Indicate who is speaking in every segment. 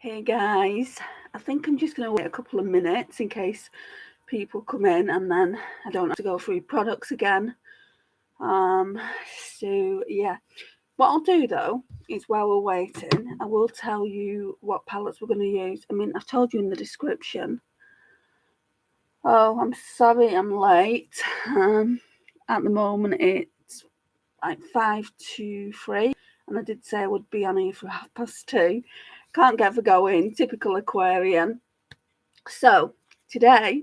Speaker 1: Hey guys, I think I'm just going to wait a couple of minutes in case people come in and then I don't have to go through products again. So yeah, what I'll do though is while we're waiting, I will tell you what palettes we're going to use. I mean, I've told you in the description. Oh, I'm sorry I'm late. At the moment it's like 5 to 3 and I did say I would be on here for 2:30. Can't get the going, typical Aquarian. So today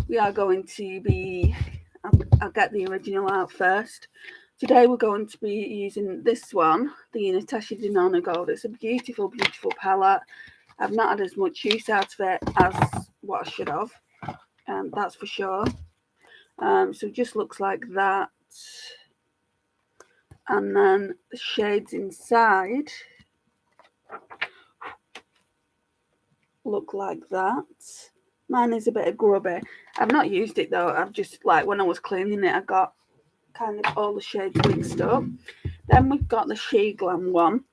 Speaker 1: we are going to be, I'll get the original out first. Today we're going to be using this one, the Natasha Denona Gold. It's a beautiful, beautiful palette. I've not had as much use out of it as what I should have, that's for sure. So it just looks like that. And then the shades inside look like that. Mine is a bit of grubby. I've not used it though. I've just, like, when I was cleaning it, I got kind of all the shades mixed up. Then we've got the Glam one.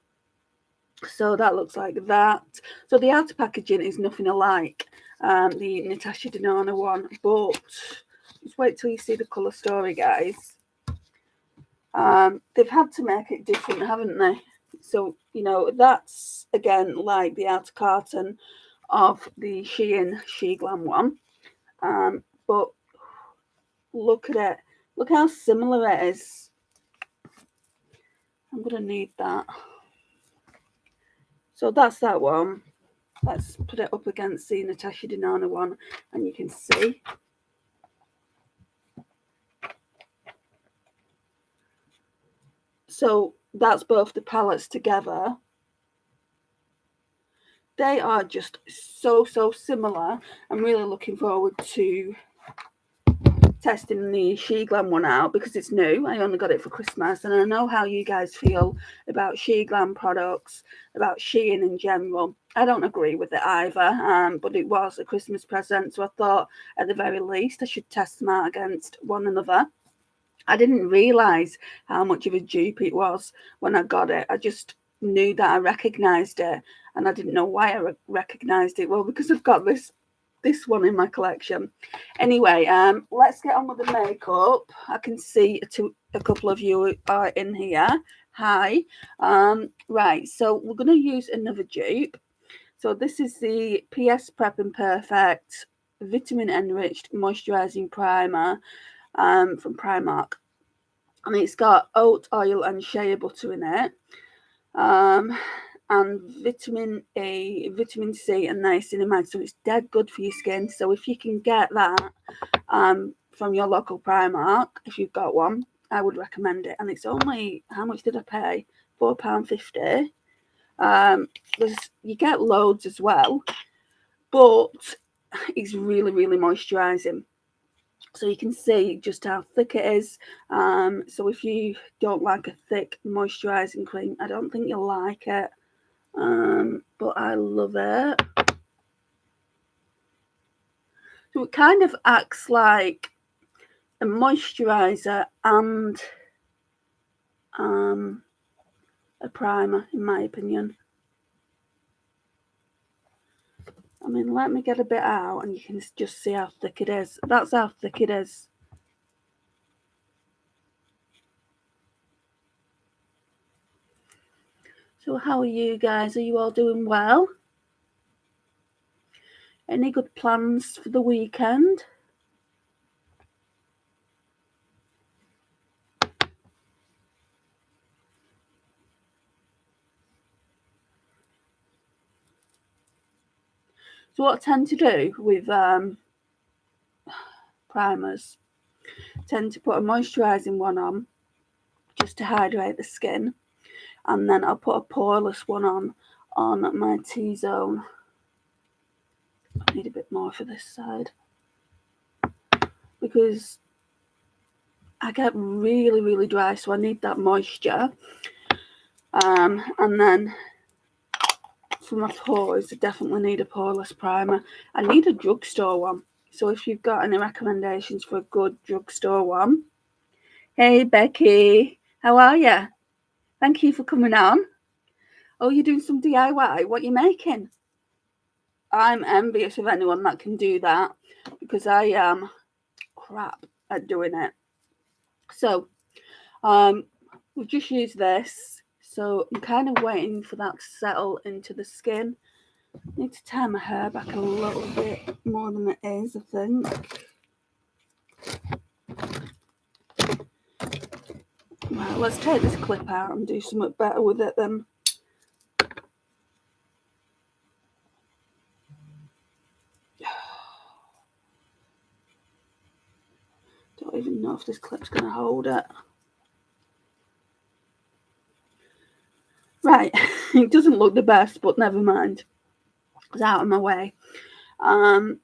Speaker 1: So that looks like that. So the outer packaging is nothing alike the Natasha Denona one, but just wait till you see the colour story, guys. They've had to make it different, haven't they? So, you know, that's again like the outer carton of the Glam one. But look at it. Look how similar it is. I'm going to need that. So that's that one. Let's put it up against the Natasha Denona one and you can see. So that's both the palettes together. They are just so similar. I'm really looking forward to testing the Glam one out because it's new. I only got it for Christmas and I know how you guys feel about Glam products, about Shein in general. I don't agree with it either, but it was a Christmas present, so I thought at the very least I should test them out against one another. I didn't realise how much of a dupe it was when I got it. I just knew that I recognised it and I didn't know why I recognised it. Well, because I've got this one in my collection. Anyway, let's get on with the makeup. I can see a couple of you are in here. Hi. Right, so we're going to use another dupe. So this is the PS Prep and Perfect Vitamin Enriched Moisturising Primer from Primark. And it's got oat oil and shea butter in it. And vitamin A, vitamin C, and niacinamide. So it's dead good for your skin. So if you can get that from your local Primark, if you've got one, I would recommend it. And it's only, how much did I pay? £4.50. You get loads as well, but it's really moisturising. So you can see just how thick it is. So if you don't like a thick moisturising cream, I don't think you'll like it. But I love it. So it kind of acts like a moisturiser and a primer, in my opinion. I mean, let me get a bit out and you can just see how thick it is. That's how thick it is. So how are you guys? Are you all doing well? Any good plans for the weekend? So what I tend to do with primers, tend to put a moisturising one on just to hydrate the skin, and then I'll put a poreless one on my T-zone. I need a bit more for this side because I get really dry, so I need that moisture. And then for my pores, I definitely need a poreless primer. I need a drugstore one. So if you've got any recommendations for a good drugstore one. Hey Becky, how are you? Thank you for coming on. Oh, you're doing some DIY? What are you making? I'm envious of anyone that can do that, because I am crap at doing it. So we'll just use this. So I'm kind of waiting for that to settle into the skin. I need to tie my hair back a little bit more than it is, I think. Right, let's take this clip out and do something better with it then. Don't even know if this clip's going to hold it. Right, it doesn't look the best, but never mind. It's out of my way. Oh,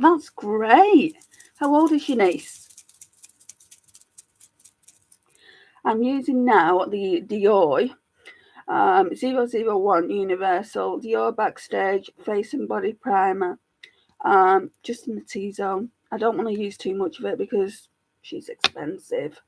Speaker 1: that's great. How old is your niece? I'm using now the Dior 001 Universal Dior Backstage Face and Body Primer, just in the T-zone. I don't want to use too much of it because she's expensive.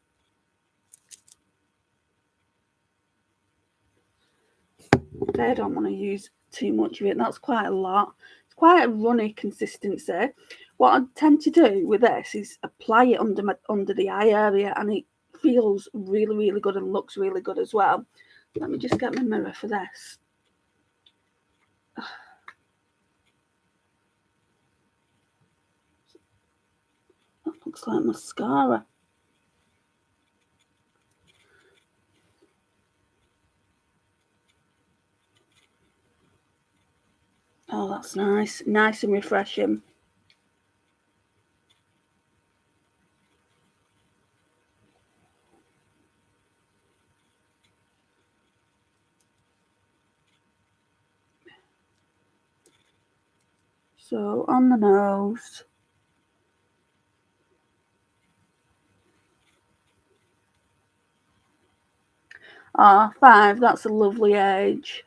Speaker 1: I don't want to use too much of it. That's quite a lot. It's quite a runny consistency. What I tend to do with this is apply it under the eye area, and it feels really, really good and looks really good as well. Let me just get my mirror for this. That looks like mascara. Oh, that's nice. Nice and refreshing. So, on the nose. Ah, 5, that's a lovely age.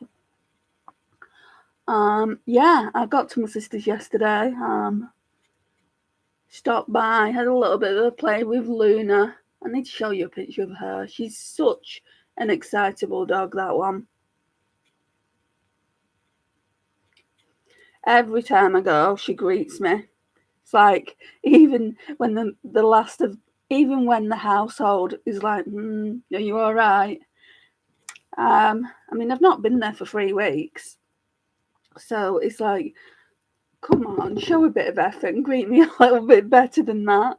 Speaker 1: Yeah, I got to my sister's yesterday. Stopped by, had a little bit of a play with Luna. I need to show you a picture of her. She's such an excitable dog, that one. Every time I go, she greets me. It's like, even when even when the household is like, are you all right? I mean, I've not been there for 3 weeks. So it's like, come on, show a bit of effort and greet me a little bit better than that.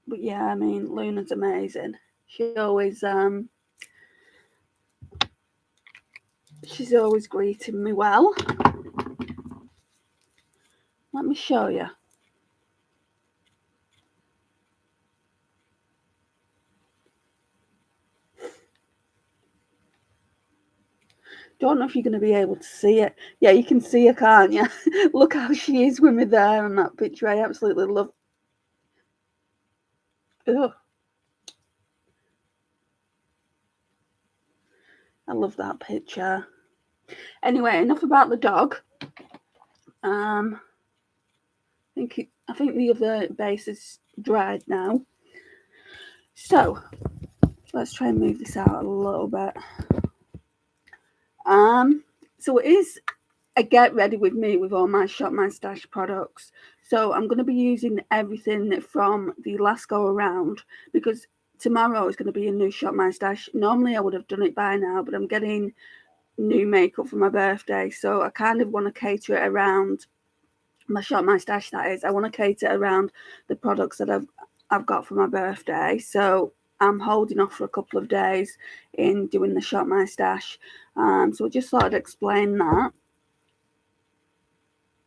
Speaker 1: But yeah, I mean, Luna's amazing. She's always greeting me well. Let me show you. Don't know if you're going to be able to see it. Yeah, you can see her, can't you? Look how she is with me there in that picture. I absolutely love. Ugh. I love that picture. Anyway, enough about the dog. I think the other base is dried now. So let's try and move this out a little bit. So it is a get ready with me with all my Shop My Stash products. So I'm going to be using everything from the last go around, because tomorrow is going to be a new Shop My Stash. Normally I would have done it by now, but I'm getting new makeup for my birthday, so I kind of want to cater it around my Shop My Stash. That is, I want to cater around the products that I've got for my birthday. So I'm holding off for a couple of days in doing the Shop My Stash. So I just thought I'd explain that.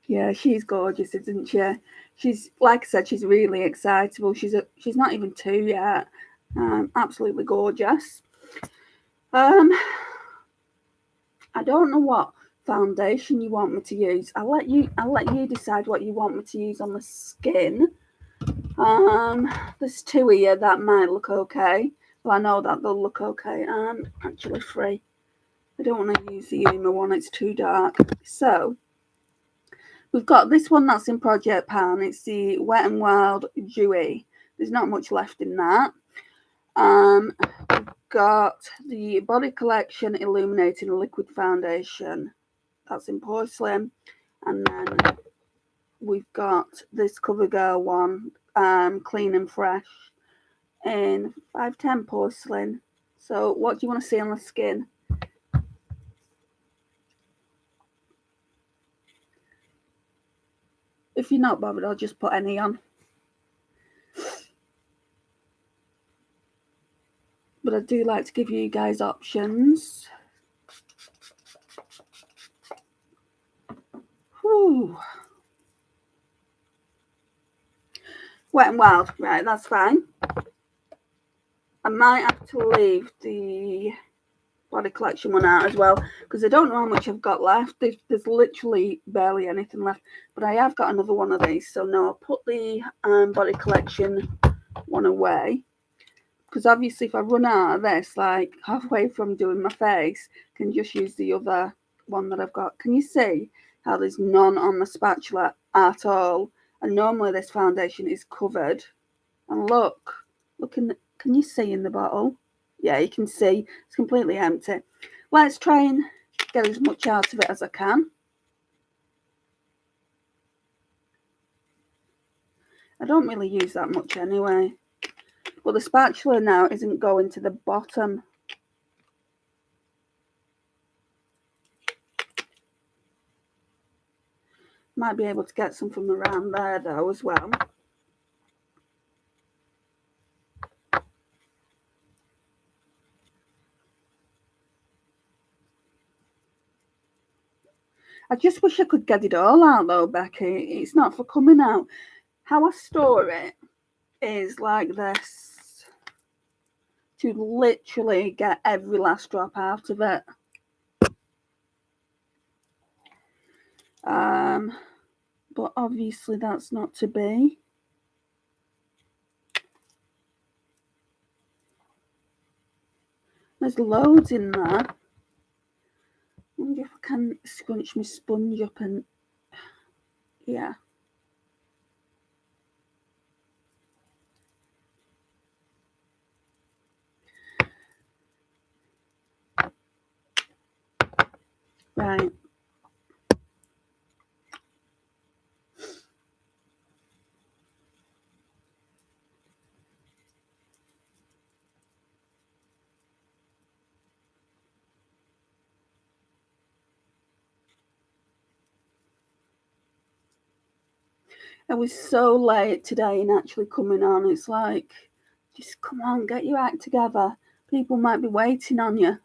Speaker 1: Yeah, she's gorgeous, isn't she? She's, like I said, she's really excitable. She's not even 2 yet. Absolutely gorgeous. I don't know what foundation you want me to use. I'll let you decide what you want me to use on the skin. There's 2 here that might look okay. Well, I know that they'll look okay. And actually 3. I don't want to use the Yuma one. It's too dark. So we've got this one that's in Project Pan. It's the Wet n Wild Dewy. There's not much left in that. We've got the Body Collection Illuminating Liquid Foundation. That's in porcelain. And then we've got this CoverGirl one, Clean and Fresh, in 510 porcelain. So what do you want to see on the skin? If you're not bothered, I'll just put any on. But I do like to give you guys options. Whew. Wet and Wild, right, that's fine. I might have to leave the Body Collection one out as well, because I don't know how much I've got left. There's literally barely anything left, but I have got another one of these. So no, I'll put the Body Collection one away, because obviously if I run out of this, like halfway from doing my face, I can just use the other one that I've got. Can you see how there's none on the spatula at all? And normally this foundation is covered. And look can you see in the bottle? Yeah, you can see it's completely empty. Let's try and get as much out of it as I can. I don't really use that much anyway. But the spatula now isn't going to the bottom. Might be able to get some from around there though as well. I just wish I could get it all out though, Becky. It's not for coming out. How I store it is like this, to literally get every last drop out of it. But obviously that's not to be. There's loads in there. I wonder if I can scrunch my sponge up and, yeah. Right. I was so late today in actually coming on. It's like, just come on, get your act together. People might be waiting on you.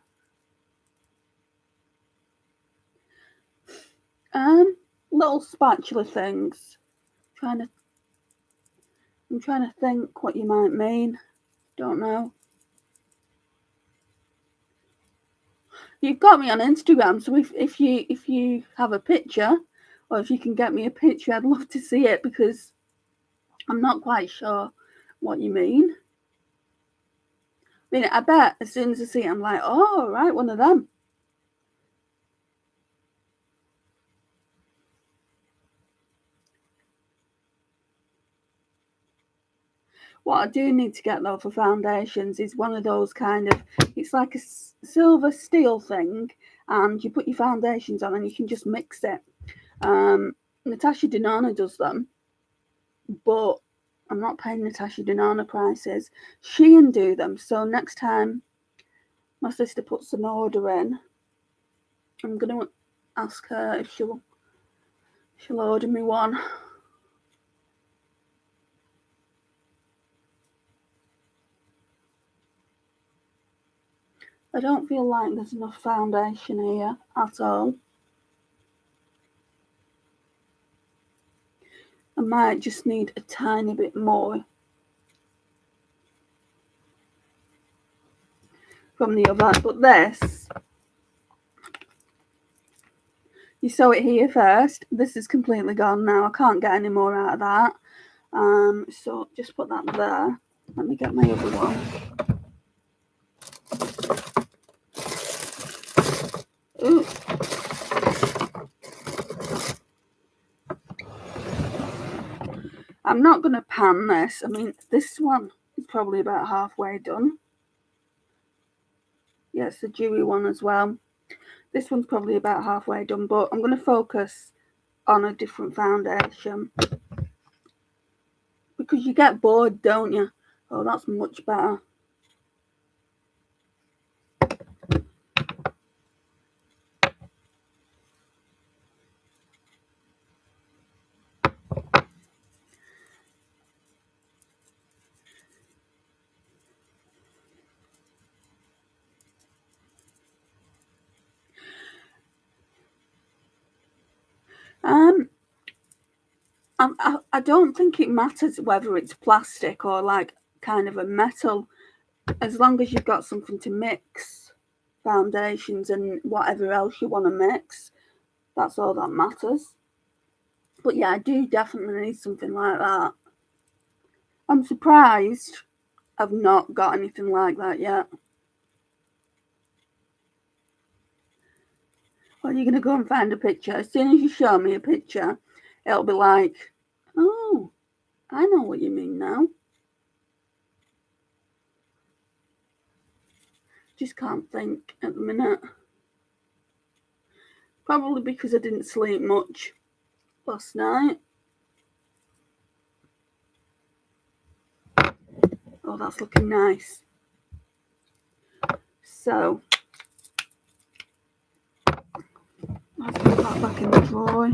Speaker 1: Little spatula things. I'm trying to think what you might mean. Don't know. You've got me on Instagram, so if you have a picture, or if you can get me a picture, I'd love to see it, because I'm not quite sure what you mean. I mean, I bet as soon as I see it, I'm like, oh, right, one of them. What I do need to get though for foundations is one of those kind of, it's like a silver steel thing, and you put your foundations on and you can just mix it. Natasha Denona does them, but I'm not paying Natasha Denona prices. Shein do them. So next time my sister puts an order in, I'm going to ask her if she'll order me one. I don't feel like there's enough foundation here at all. I might just need a tiny bit more from the other, but this, you saw it here first. This is completely gone now. I can't get any more out of that. So just put that there. Let me get my other one. Ooh. I'm not going to pan this. I mean, this one It's probably about halfway done. Yes, the dewy one as well. This one's probably about halfway done, but I'm going to focus on a different foundation because you get bored, don't you? Oh, that's much better. I don't think it matters whether it's plastic or like kind of a metal, as long as you've got something to mix foundations and whatever else you want to mix. That's all that matters. But yeah, I do definitely need something like that. I'm surprised I've not got anything like that yet. Well, you're going to go and find a picture. As soon as you show me a picture, it'll be like, oh, I know what you mean now. Just can't think at the minute. Probably because I didn't sleep much last night. Oh, that's looking nice. So, let's put that back in the drawer.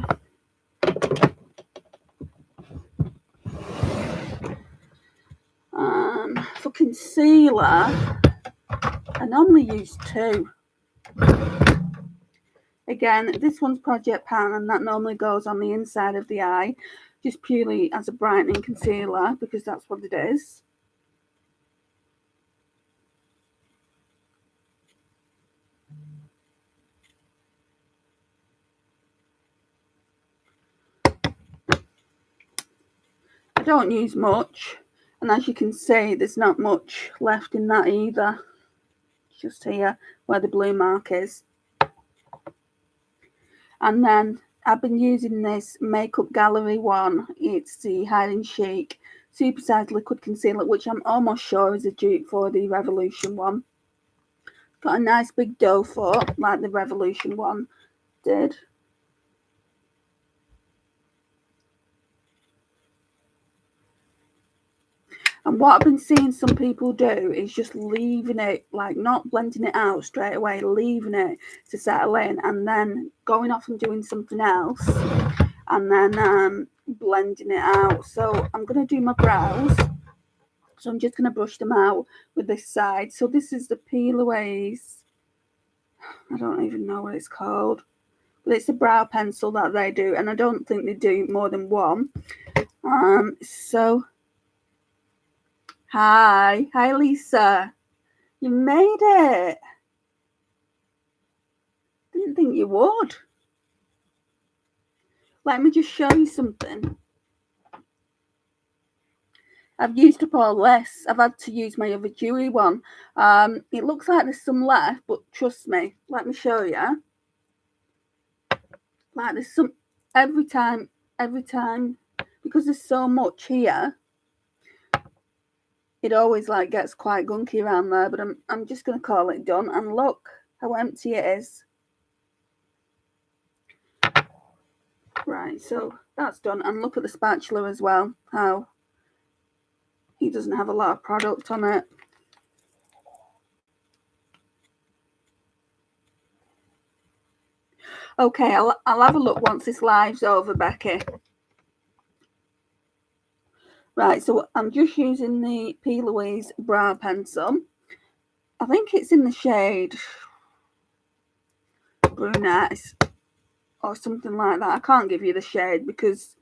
Speaker 1: For concealer, I normally use 2. Again, this one's Project Pan, and that normally goes on the inside of the eye, just purely as a brightening concealer, because that's what it is. I don't use much, and as you can see, there's not much left in that either. Just here, where the blue mark is. And then I've been using this Makeup Gallery one. It's the Hide and Chic Supersized Liquid Concealer, which I'm almost sure is a dupe for the Revolution one. Got a nice big doe foot, like the Revolution one did. And what I've been seeing some people do is just leaving it, like not blending it out straight away, leaving it to settle in, and then going off and doing something else, and then blending it out. So I'm going to do my brows. So I'm just going to brush them out with this side. So this is the Peel Aways. I don't even know what it's called. But it's a brow pencil that they do. And I don't think they do more than one. So, hi Lisa. You made it. Didn't think you would. Let me just show you something. I've used up all this. I've had to use my other dewy one. It looks like there's some left, but trust me, let me show you. Like there's some every time, because there's so much here, it always like gets quite gunky around there, but I'm just gonna call it done. And look how empty it is. Right, so that's done. And look at the spatula as well, how he doesn't have a lot of product on it. Okay, I'll have a look once this live's over, Becky. Right, so I'm just using the Peel Aways brow pencil. I think it's in the shade brunette or something like that. I can't give you the shade because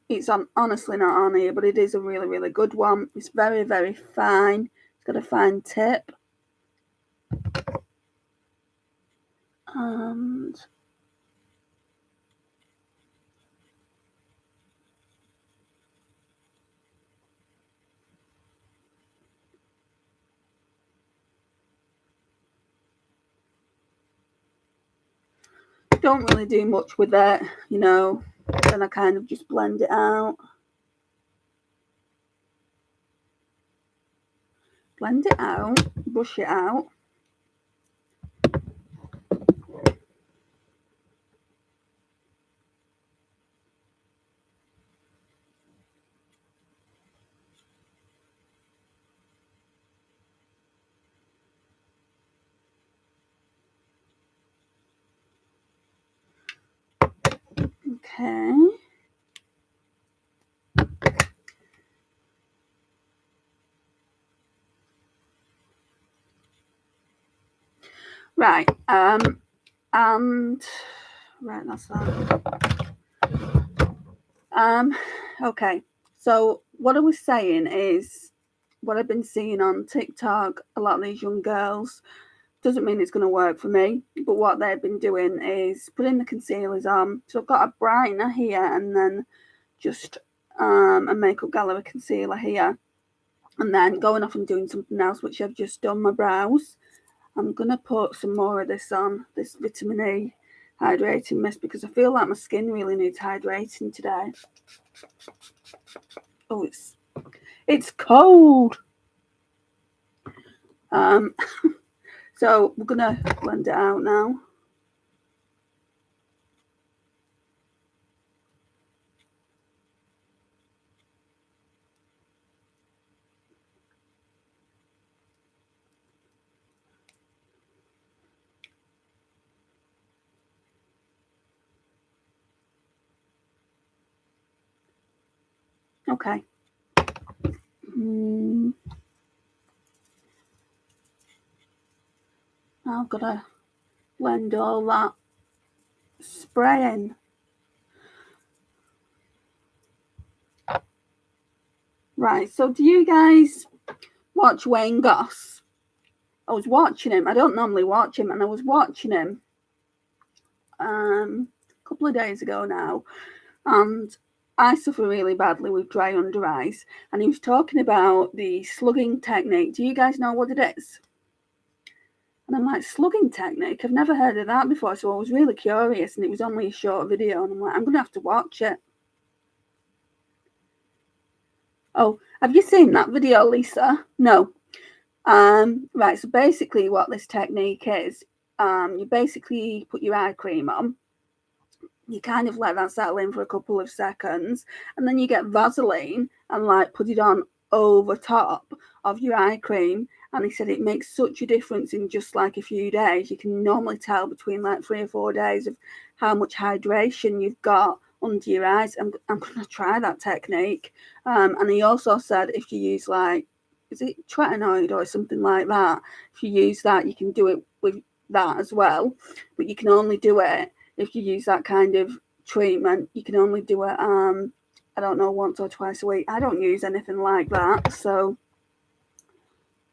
Speaker 1: it's honestly not on here, but it is a really, really good one. It's very, very fine. It's got a fine tip. And don't really do much with it, you know. Then I kind of just blend it out. blend it out, brush it out. Okay. Right. And right, that's that. Okay. So what I was saying is what I've been seeing on TikTok, a lot of these young girls, doesn't mean it's going to work for me, but what they've been doing is putting the concealers on. So I've got a brightener here and then just a makeup gallery concealer here, and then going off and doing something else, which I've just done my brows. I'm going to put some more of this on, this vitamin E hydrating mist, because I feel like my skin really needs hydrating today. Oh, it's cold. So we're going to blend it out now. Okay. I've got to blend all that spray in. Right, so do you guys watch Wayne Goss? I was watching him. I don't normally watch him, and I was watching him a couple of days ago now, and I suffer really badly with dry under eyes, and he was talking about the slugging technique. Do you guys know what it is? And I'm like, slugging technique? I've never heard of that before, so I was really curious, and it was only a short video, and I'm like, I'm going to have to watch it. Oh, have you seen that video, Lisa? No. Right, so basically what this technique is, you basically put your eye cream on, you kind of let that settle in for a couple of seconds, and then you get Vaseline and like put it on over top of your eye cream. And he said it makes such a difference in just like a few days. You can normally tell between like 3 or 4 days of how much hydration you've got under your eyes. I'm going to try that technique. And he also said if you use like, is it tretinoid or something like that? If you use that, you can do it with that as well. But you can only do it if you use that kind of treatment. You can only do it, I don't know, once or twice a week. I don't use anything like that, so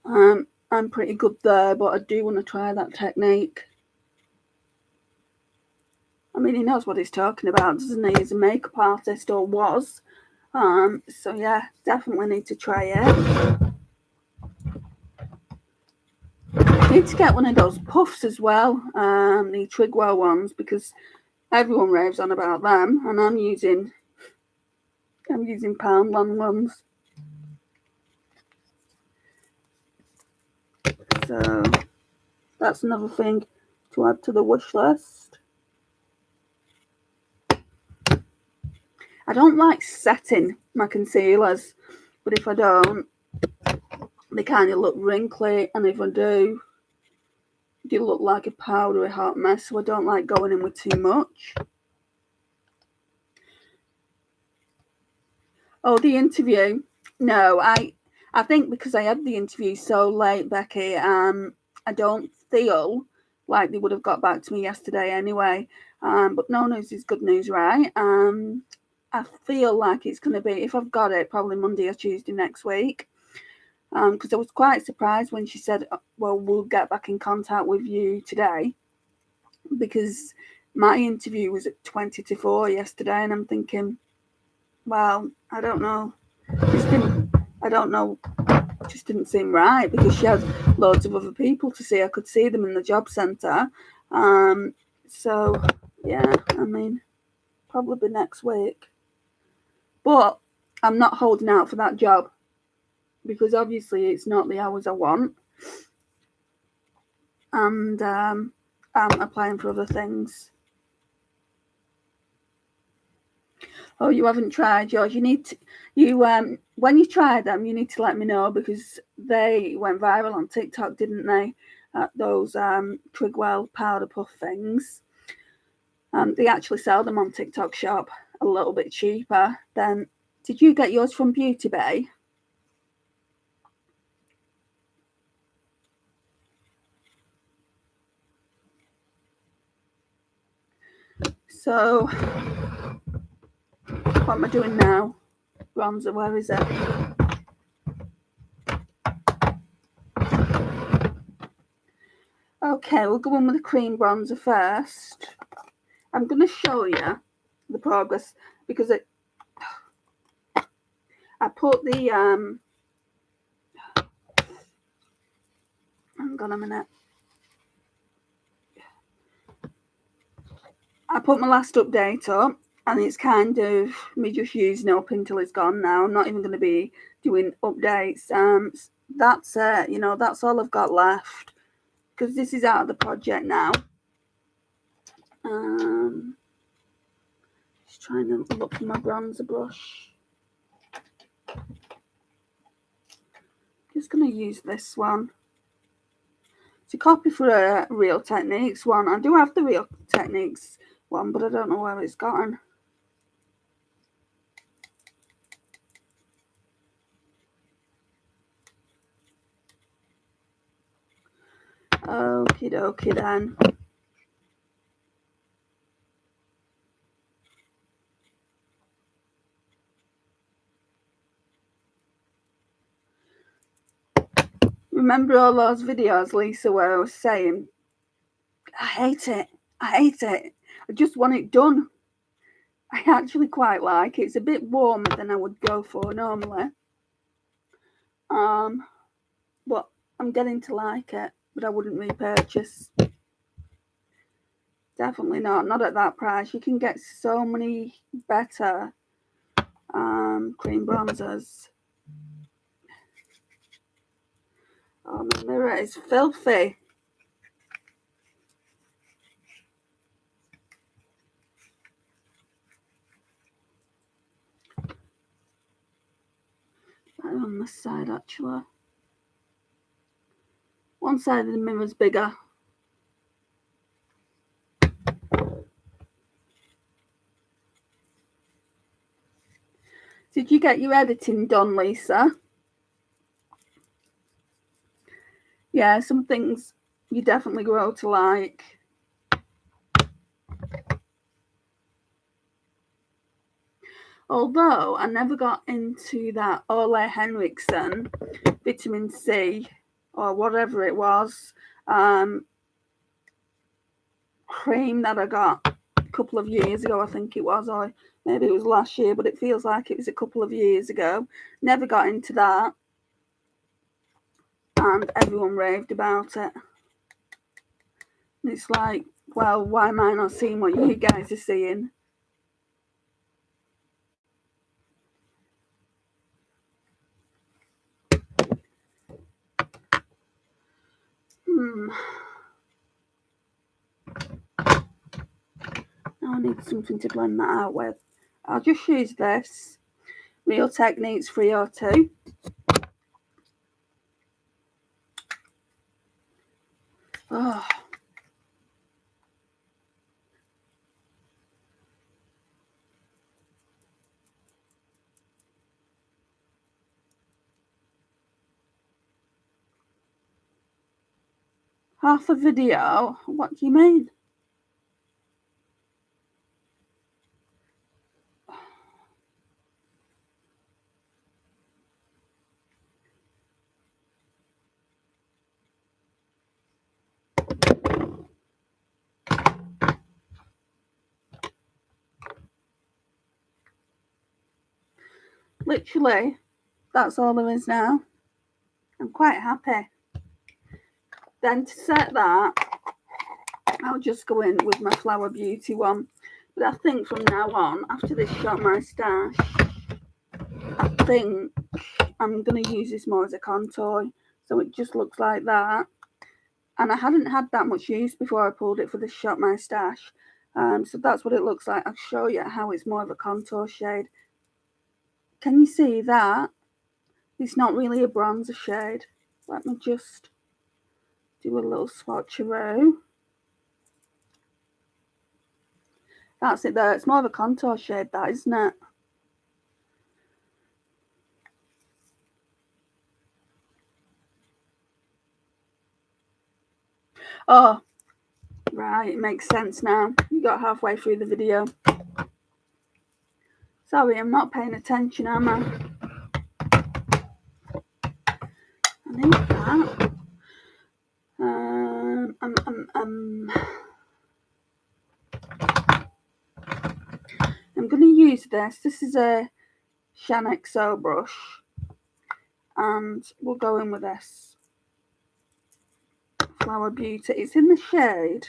Speaker 1: I'm pretty good there, but I do want to try that technique. I mean, he knows what he's talking about, doesn't he? He's a makeup artist, or was. So yeah, definitely need to try it. I need to get one of those puffs as well, the Trigwell ones, because everyone raves on about them, and I'm using Poundland ones. So that's another thing to add to the wish list. I don't like setting my concealers, but if I don't, they kind of look wrinkly, and if I do, they look like a powdery hot mess, so I don't like going in with too much. Oh, the interview. No, I think because I had the interview so late, Becky, I don't feel like they would have got back to me yesterday anyway. But no news is good news, right? I feel like it's going to be, if I've got it, probably Monday or Tuesday next week. Because I was quite surprised when she said, well, we'll get back in contact with you today. Because my interview was at 20 to 4 yesterday, and I'm thinking, well, I don't know. I don't know. It just didn't seem right, because she had loads of other people to see. I could see them in the job centre. So, yeah, I mean, probably next week. But I'm not holding out for that job. because obviously it's not the hours I want, and I'm applying for other things. Oh, you haven't tried yours. You need to, when you try them, you need to let me know, because they went viral on TikTok, didn't they? Those Grwm powder puff things. They actually sell them on TikTok shop a little bit cheaper than. Did you get yours from Beauty Bay? So, what am I doing now? Bronzer, where is it? Okay, we'll go in with the cream bronzer first. I'm going to show you the progress, because I put the hang on a minute. I put my last update up, and it's kind of me just using it up until it's gone now. I'm not even going to be doing updates. That's it, you know, that's all I've got left, because this is out of the project now. Just trying to look for my bronzer brush. Just going to use this one. It's a copy for a Real Techniques one. I do have the Real Techniques one, but I don't know where it's gone. Okie dokie then. Remember all those videos, Lisa, where I was saying, I hate it. I just want it done. I actually quite like it. It's a bit warmer than I would go for normally. But I'm getting to like it, but I wouldn't repurchase. Definitely not at that price. You can get so many better cream bronzers. Oh, my mirror is filthy. Right on this side, actually. One side of the mirror's bigger. Did you get your editing done, Lisa? Yeah, some things you definitely grow to like. Although I never got into that Ole Henriksen vitamin C or whatever it was cream that I got a couple of years ago, I think it was, or maybe it was last year, but it feels like it was a couple of years ago. Never got into that, and everyone raved about it. And it's like, well, why am I not seeing what you guys are seeing? Now I need something to blend that out with. I'll just use this Real Techniques 302. Oh. Half a video? What do you mean? Literally, that's all there is now. I'm quite happy. Then to set that, I'll just go in with my Flower Beauty one. But I think from now on, after this Shop My Stash, I think I'm going to use this more as a contour. So it just looks like that. And I hadn't had that much use before I pulled it for this Shop My Stash. So that's what it looks like. I'll show you how it's more of a contour shade. Can you see that? It's not really a bronzer shade. Let me just do a little swatcheroo. That's it there. It's more of a contour shade, that, isn't it? Oh, right. It makes sense now. You got halfway through the video. Sorry, I'm not paying attention, am I? I need that. I'm going to use this. This is a Shan XO brush. And we'll go in with this Flower Beauty. It's in the shade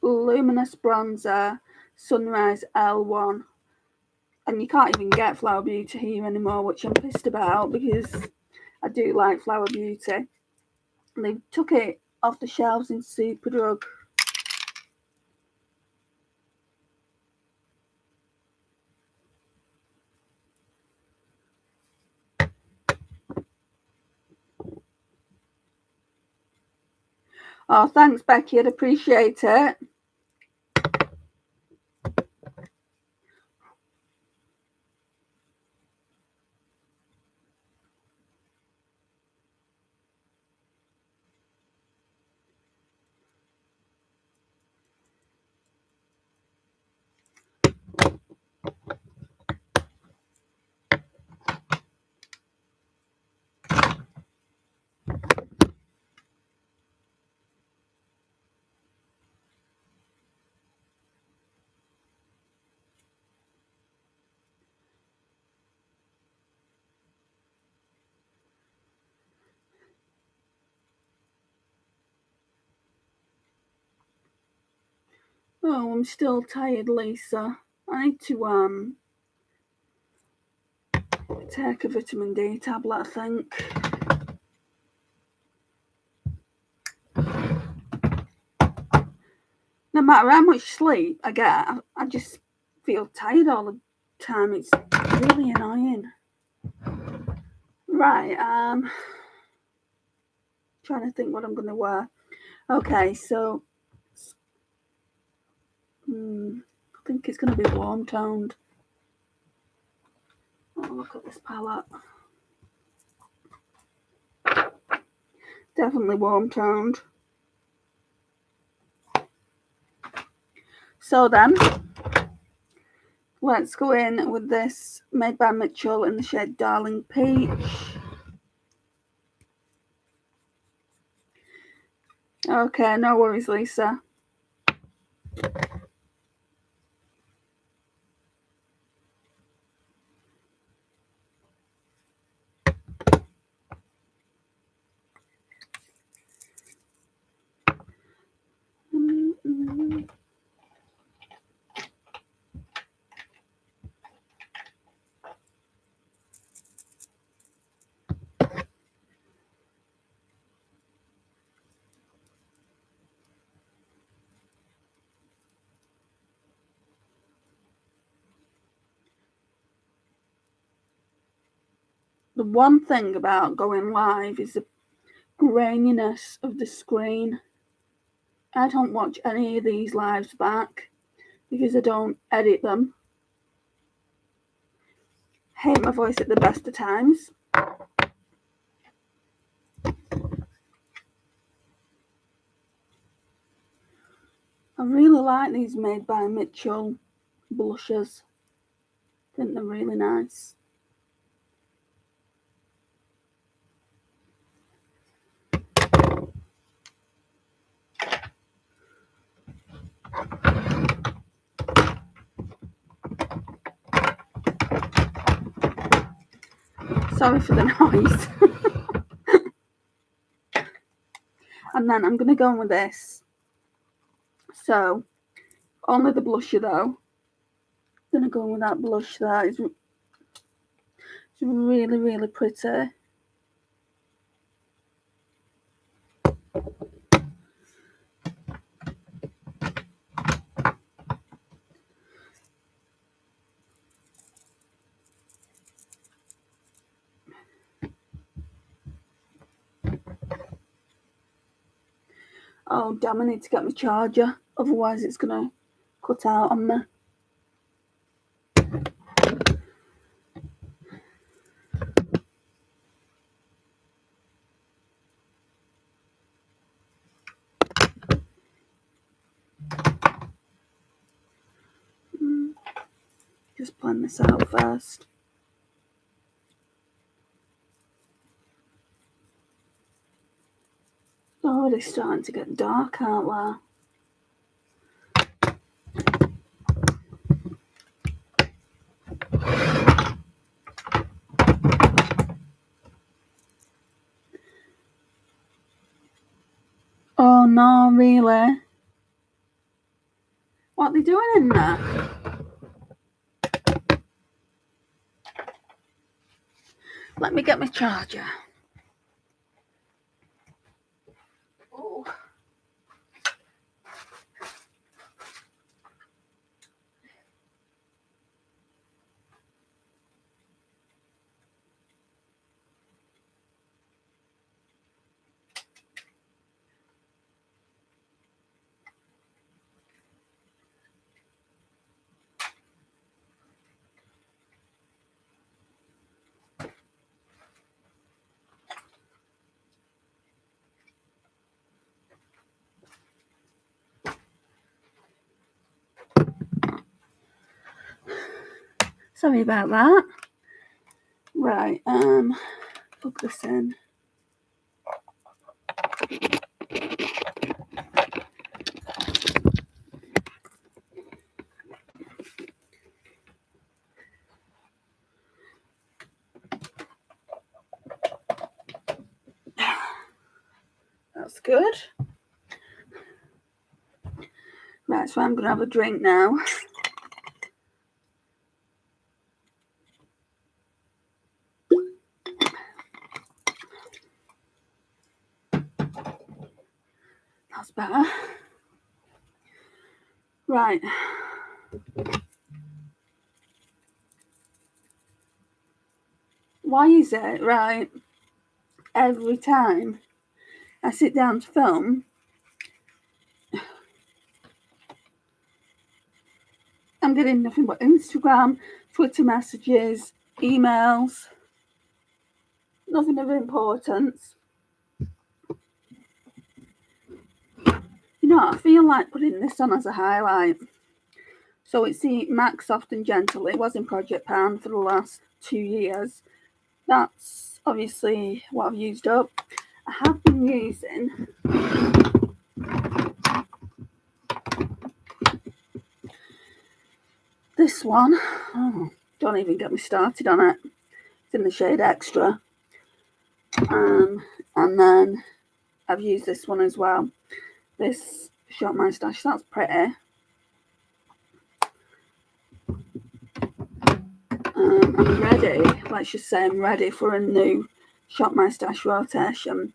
Speaker 1: Luminous Bronzer Sunrise L1. And you can't even get Flower Beauty here anymore, which I'm pissed about because I do like Flower Beauty. And they took it off the shelves in Superdrug. Oh, thanks, Becky. I'd appreciate it. Oh, I'm still tired, Lisa. I need to take a vitamin D tablet, I think. No matter how much sleep I get, I just feel tired all the time. It's really annoying. Right, trying to think what I'm going to wear. Okay, so I think it's going to be warm toned. Oh, look at this palette. Definitely warm toned. So then, let's go in with this made by Mitchell in the shade Darling Peach. Okay, no worries, Lisa. The one thing about going live is the graininess of the screen. I don't watch any of these lives back because I don't edit them. Hate my voice at the best of times. I really like these made by Mitchell blushes. I think they're really nice. Sorry for the noise. And then I'm going to go in with this. So, only the blusher though. I'm going to go in with that blush there. really, really pretty. Oh damn, I need to get my charger, otherwise it's gonna cut out on me. Just blend this out first. Oh, it's starting to get dark out there. Oh no, really? What are they doing in there? Let me get my charger. Oh. Sorry about that. Right, plug this in. That's good. Right, so I'm gonna have a drink now. That's better. Right. Why is it, right, every time I sit down to film, I'm getting nothing but Instagram, Twitter messages, emails, nothing of importance. You know, I feel like putting this on as a highlight. So it's the MAC Soft and Gentle. It was in Project Pan for the last 2 years. That's obviously what I've used up. I have been using this one. Oh, don't even get me started on it. It's in the shade Extra. And then I've used this one as well. This Shop My Stash, that's pretty. I'm ready, let's just say I'm ready for a new Shop My Stash rotation.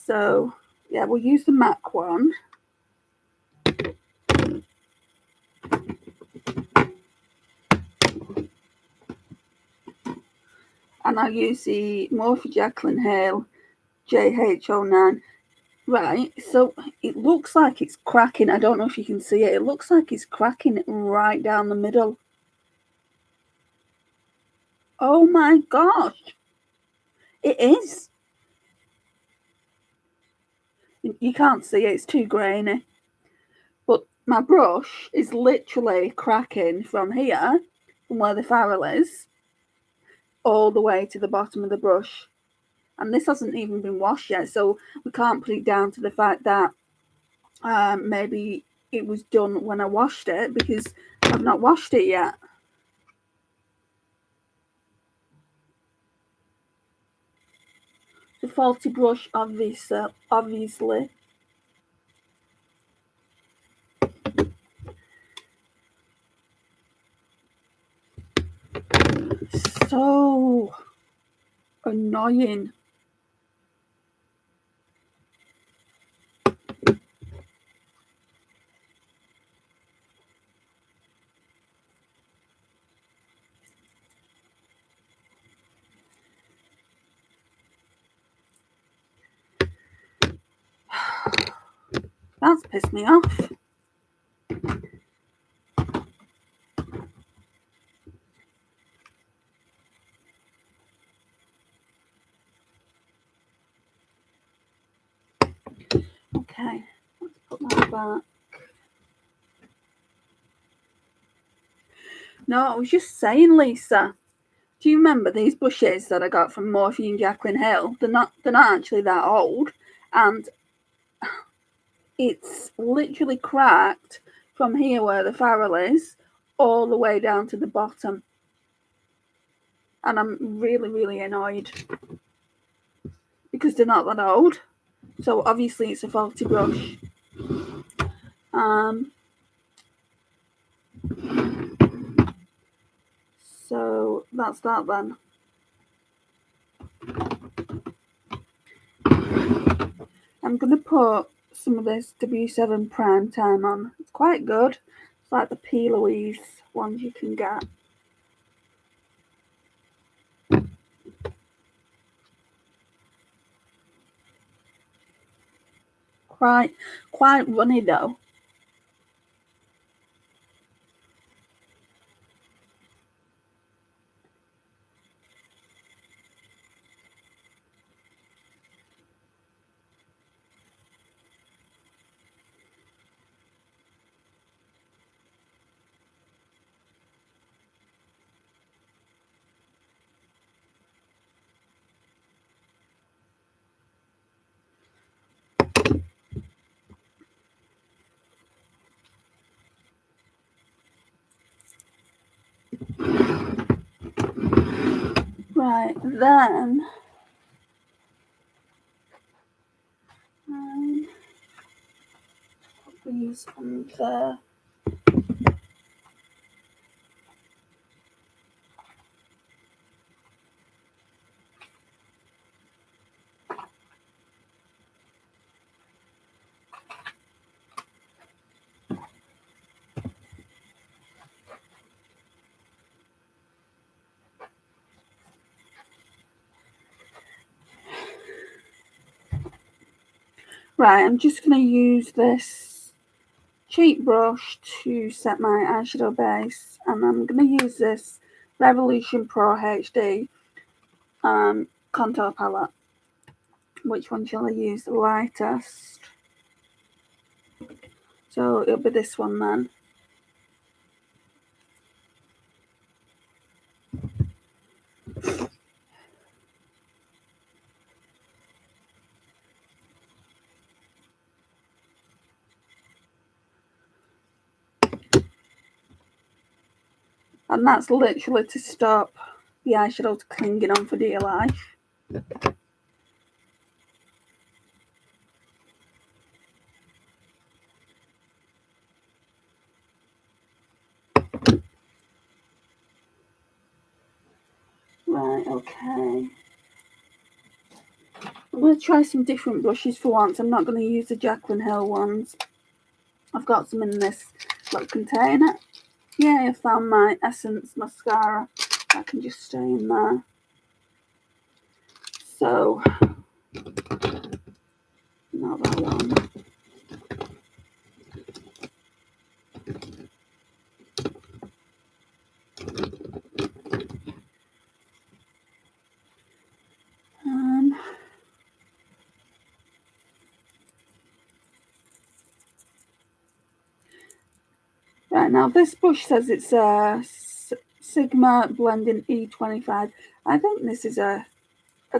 Speaker 1: So, yeah, we'll use the MAC one. And I'll use the Morphe Jacqueline Hale JH09. Right, so it looks like it's cracking. I don't know if you can see it. It looks like it's cracking right down the middle. Oh my gosh. It is. You can't see it. It's too grainy. But my brush is literally cracking from here, from where the ferrule is, all the way to the bottom of the brush. And this hasn't even been washed yet, so we can't put it down to the fact that maybe it was done when I washed it, because I've not washed it yet. It's a faulty brush, obviously. so annoying. That's pissed me off. Okay, let's put that back. No, I was just saying, Lisa, do you remember these bushes that I got from Morphe and Jacqueline Hill? They're not actually that old, and it's literally cracked from here where the farrel is all the way down to the bottom. And I'm really, really annoyed because they're not that old. So obviously it's a faulty brush. So that's that then. I'm going to put some of this W7 Prime Time on. It's quite good. It's like the P. Louise ones you can get. Quite runny though. Right, then put these on there. Right, I'm just going to use this cheap brush to set my eyeshadow base, and I'm going to use this Revolution Pro HD contour palette. Which one shall I use? The lightest. So it'll be this one then. And that's literally to stop the eyeshadow clinging on for dear life. Right, okay. I'm going to try some different brushes for once. I'm not going to use the Jacqueline Hill ones. I've got some in this little container. Yeah, I found my Essence mascara. That can just stay in there. So, not that one. Right, now this brush says it's a Sigma Blending E25. I think this is a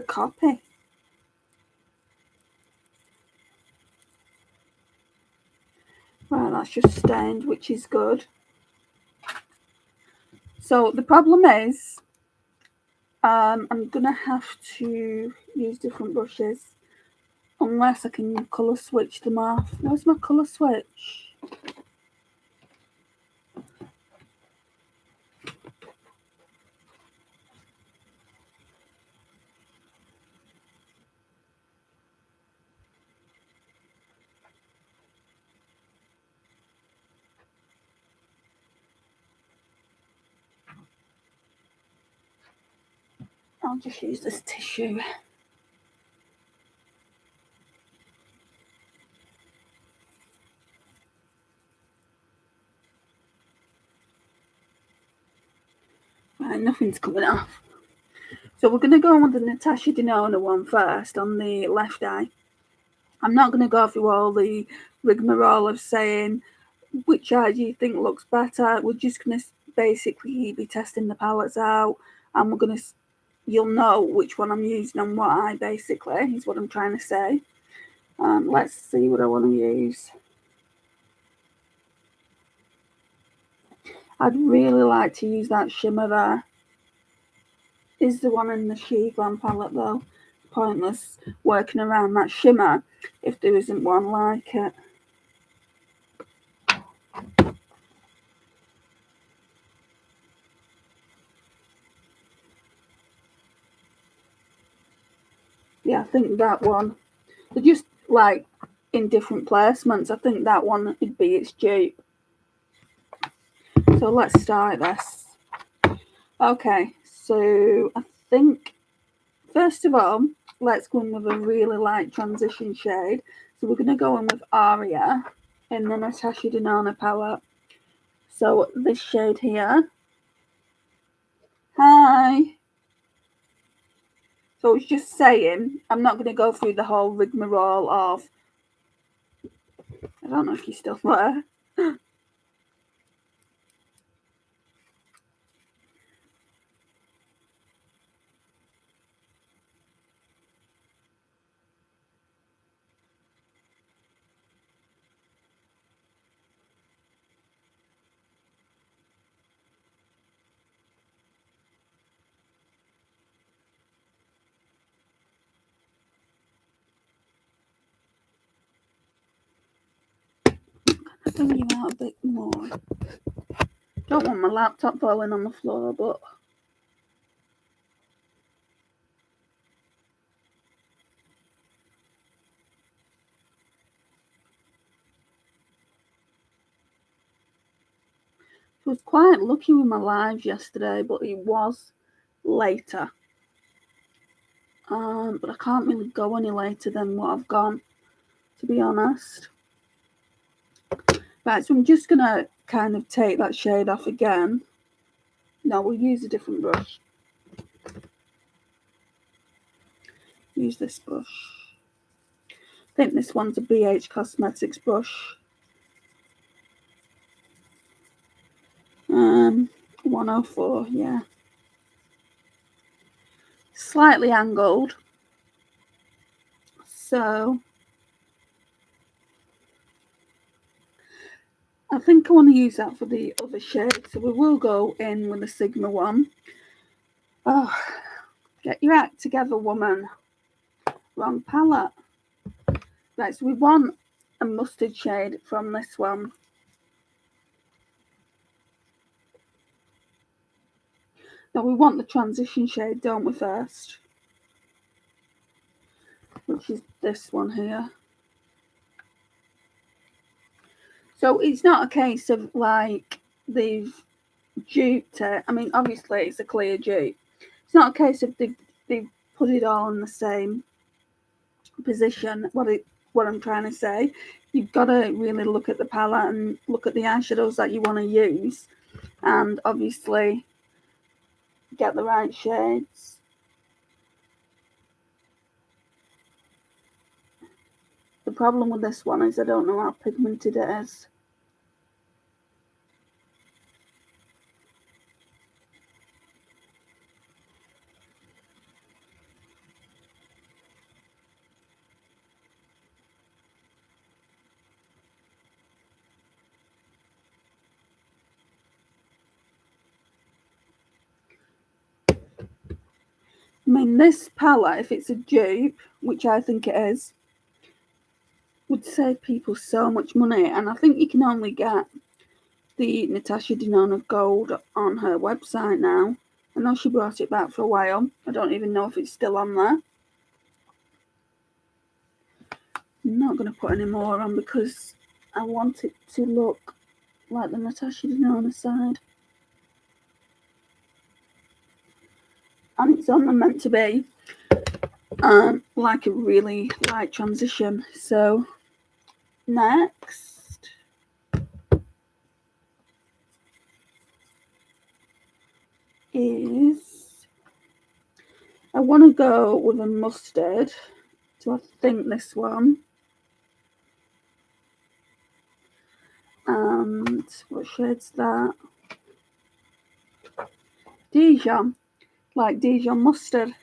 Speaker 1: copy. Right, that's just stained, which is good. So the problem is, I'm going to have to use different brushes unless I can colour switch them off. Where's my colour switch? I'll just use this tissue. Right, nothing's coming off. So we're going to go on with the Natasha Denona one first on the left eye. I'm not going to go through all the rigmarole of saying which eye do you think looks better. We're just going to basically be testing the palettes out, and we're going to, you'll know which one I'm using on what eye, basically, is what I'm trying to say. Let's see what I want to use. I'd really like to use that shimmer there. Is the one in the Glam palette though? Pointless working around that shimmer if there isn't one like it. Yeah, I think that one, they're just like in different placements. I think that one would be its dupe. So let's start this. Okay, so I think first of all, let's go in with a really light transition shade. So we're going to go in with Aria in the Natasha Denona palette. So this shade here. Hi. So I was just saying, I'm not going to go through the whole rigmarole of, I don't know if you're still there. Bring you out a bit more. Don't want my laptop falling on the floor, but I was quite lucky with my lives yesterday, but it was later. But I can't really go any later than what I've gone, to be honest. Right, so I'm just going to kind of take that shade off again. No, we'll use a different brush. Use this brush. I think this one's a BH Cosmetics brush. 104, yeah. Slightly angled. So I think I want to use that for the other shade. So we will go in with the Sigma one. Oh, get your act together, woman. Wrong palette. Right, so we want a mustard shade from this one. Now we want the transition shade, don't we, first? Which is this one here. So it's not a case of like they've duped it. I mean, obviously it's a clear dupe. It's not a case of they've put it all in the same position. What I'm trying to say, you've got to really look at the palette and look at the eyeshadows that you want to use, and obviously get the right shades. The problem with this one is I don't know how pigmented it is. I mean, this palette, if it's a dupe, which I think it is, would save people so much money. And I think you can only get the Natasha Denona Gold on her website now. I know she brought it back for a while. I don't even know if it's still on there. I'm not going to put any more on because I want it to look like the Natasha Denona side. and it's only meant to be like a really light transition. So next is, I want to go with a mustard, so I think this one. And what shade's that? Dijon, like Dijon mustard.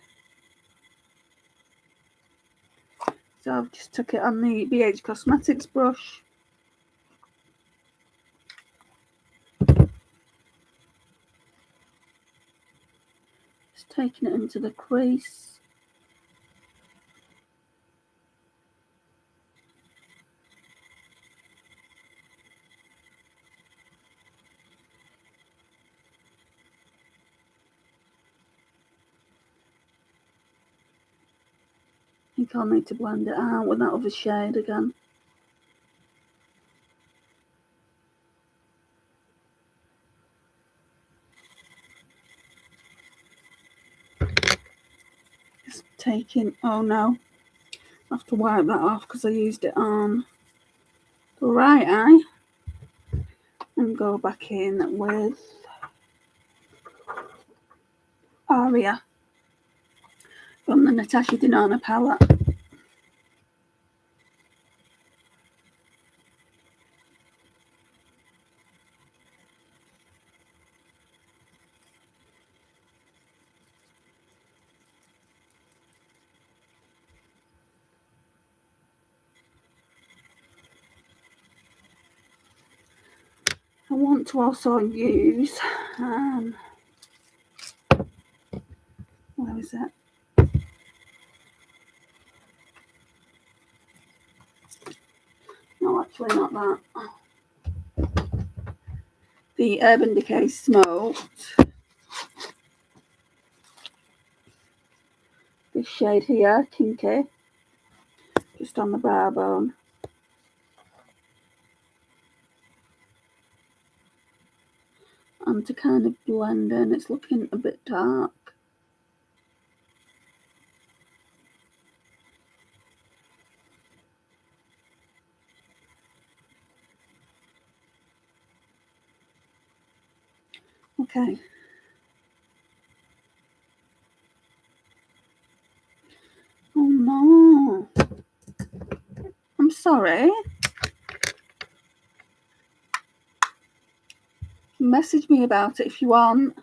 Speaker 1: So I've just took it on the BH Cosmetics brush. Just taking it into the crease. I think I'll need to blend it out with that other shade again. Just taking, oh no, I have to wipe that off because I used it on the right eye. And go back in with Aria from the Natasha Denona palette. I want to also use, where is it? No, actually not that. The Urban Decay Smoked. This shade here, Kinky, just on the brow bone. And to kind of blend in, it's looking a bit dark. Okay. Oh no. I'm sorry. Message me about it if you want.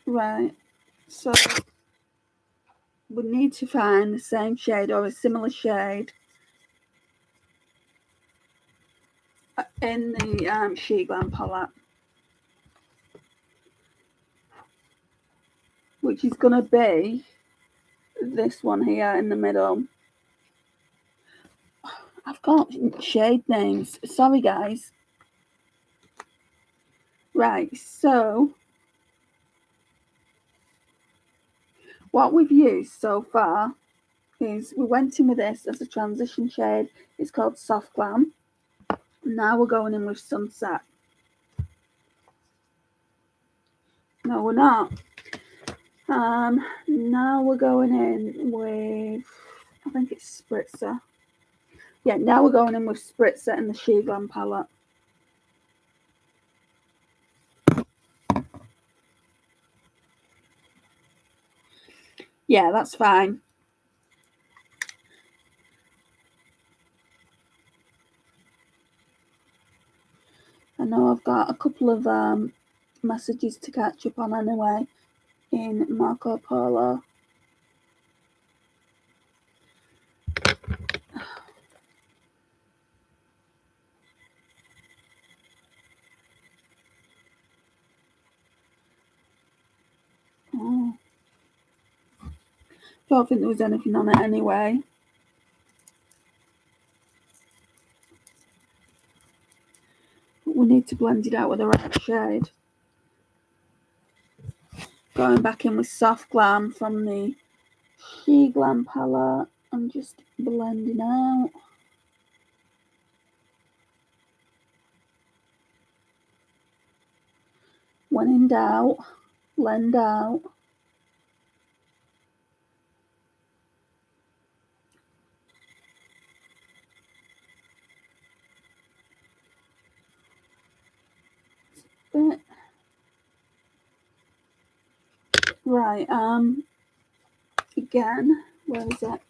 Speaker 1: Right. So we need to find the same shade or a similar shade in the Glam palette, which is going to be this one here in the middle. I've got shade names. Sorry, guys. Right, so what we've used so far is we went in with this as a transition shade. It's called Soft Glam. Now we're going in with Sunset. No, we're not. Now we're going in with, I think it's Spritzer. Yeah, now we're going in with Spritzer in the Glam palette. Yeah, that's fine. I know I've got a couple of messages to catch up on anyway in Marco Polo. Oh. Don't think there was anything on it anyway. But we need to blend it out with the right shade. Going back in with Soft Glam from the Glam palette and just blending out. When in doubt, lend out. But, right, again, where is it?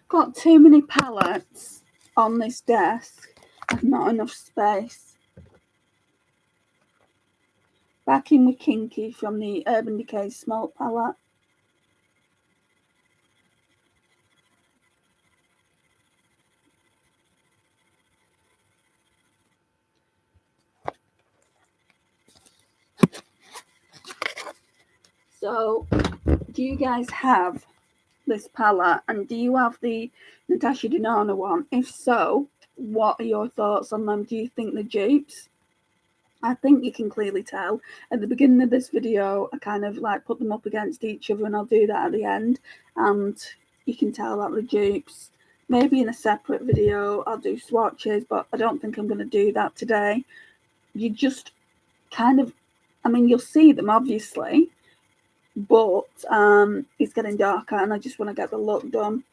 Speaker 1: Got too many palettes on this desk and not enough space. Back in with Kinky from the Urban Decay Smoke palette. So, do you guys have this palette, and do you have the Natasha Denona one? If so, what are your thoughts on them? Do you think they're dupes? I think you can clearly tell. At the beginning of this video, I kind of like put them up against each other, and I'll do that at the end, and you can tell that they're dupes. Maybe in a separate video I'll do swatches, but I don't think I'm going to do that today. You just kind of, I mean, you'll see them obviously, but it's getting darker and I just want to get the look done.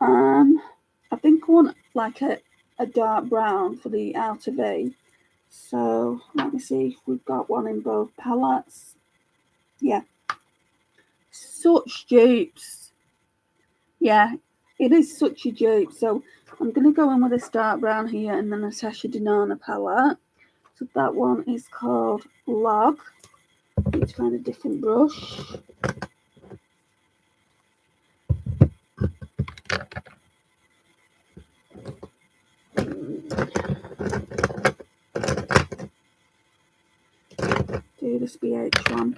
Speaker 1: I think I want like a dark brown for the outer V. So let me see if we've got one in both palettes. Yeah, such dupes. Yeah, it is such a dupe. So I'm going to go in with this dark brown here in the Natasha Denona palette. So that one is called Log. Need to find a different brush. Do this BH one.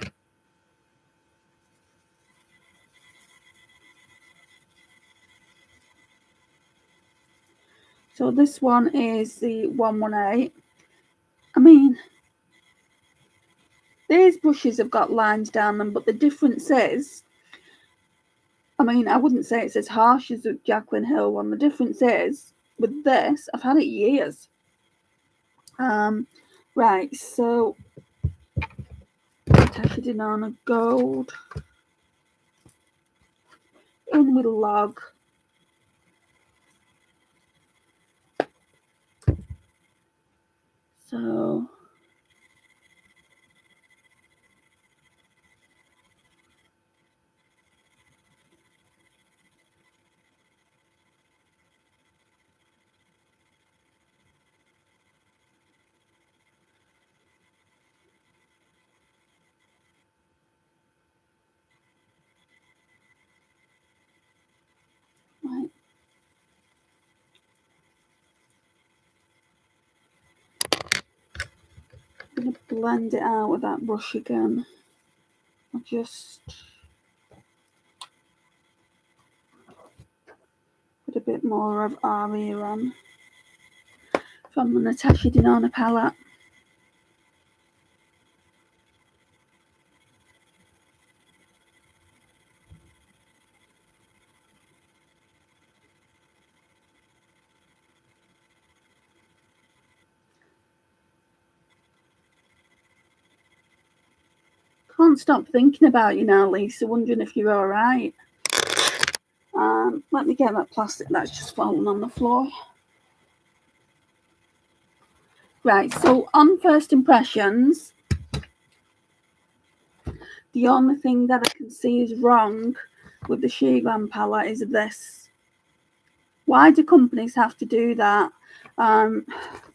Speaker 1: So this one is the 118. I mean, these brushes have got lines down them, but the difference is, I mean, I wouldn't say it's as harsh as the Jaclyn Hill one. The difference is, with this, I've had it years. Right, so Natasha Denona Gold. In with Log. So right. I'm going to blend it out with that brush again. I'll just put a bit more of Aria on from the Natasha Denona palette. Can't stop thinking about you now, Lisa, wondering if you're all right. Let me get that plastic that's just fallen on the floor. Right, so on first impressions, the only thing that I can see is wrong with the Glam palette is this. Why do companies have to do that?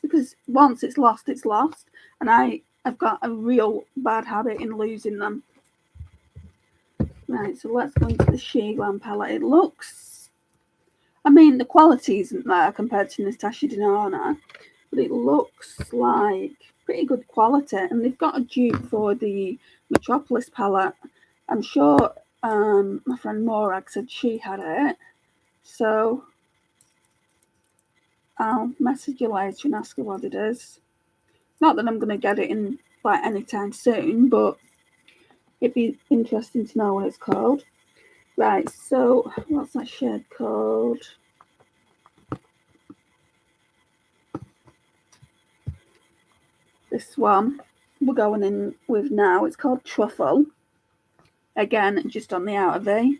Speaker 1: Because once it's lost, it's lost. And I've got a real bad habit in losing them. Right, so let's go into the Glam palette. It looks, I mean, the quality isn't there compared to Natasha Denona, but it looks like pretty good quality. And they've got a dupe for the Metropolis palette. I'm sure my friend Morag said she had it. So I'll message you later and ask her what it is. Not that I'm going to get it in like anytime soon, but it'd be interesting to know what it's called. Right, so what's that shade called? this one we're going in with now. It's called Truffle. Again, just on the outer V.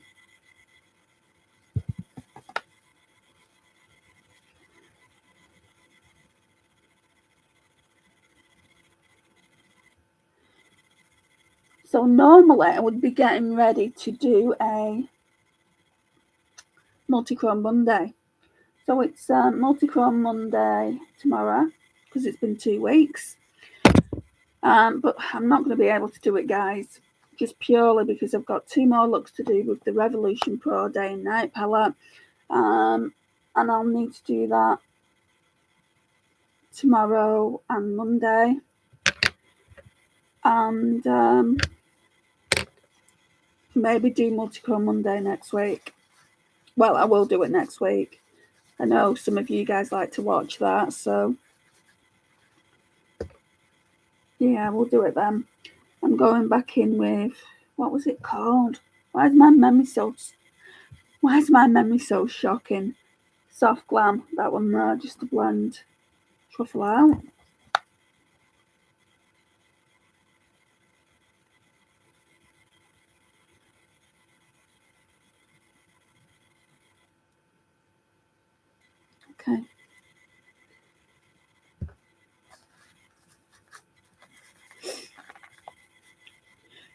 Speaker 1: So normally I would be getting ready to do a multi-chrome Monday. So it's multi-chrome Monday tomorrow because it's been 2 weeks. But I'm not going to be able to do it, guys, just purely because I've got 2 more looks to do with the Revolution Pro Day and Night palette. And I'll need to do that tomorrow and Monday. And maybe do multi-chrome Monday next week. Well, I will do it next week. I know some of you guys like to watch that, so yeah, we'll do it then. I'm going back in with, what was it called? Why is my memory so shocking? Soft Glam, that one there, just to blend Truffle out. Okay.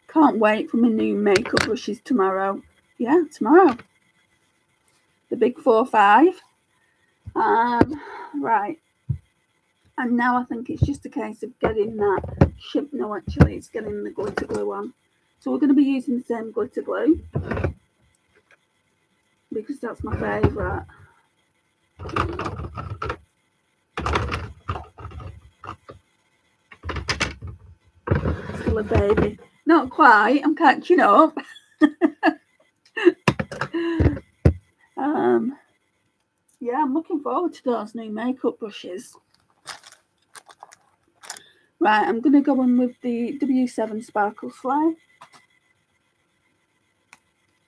Speaker 1: Can't wait for my new makeup brushes tomorrow. Yeah, tomorrow. The big 4-5. Right. And now I think it's just a case of getting that ship. No, actually, it's getting the glitter glue on. So we're going to be using the same glitter glue because that's my favourite. Still a baby. Not quite. I'm catching up. Yeah, I'm looking forward to those new makeup brushes. Right, I'm going to go in with the W7 Sparkle Slay.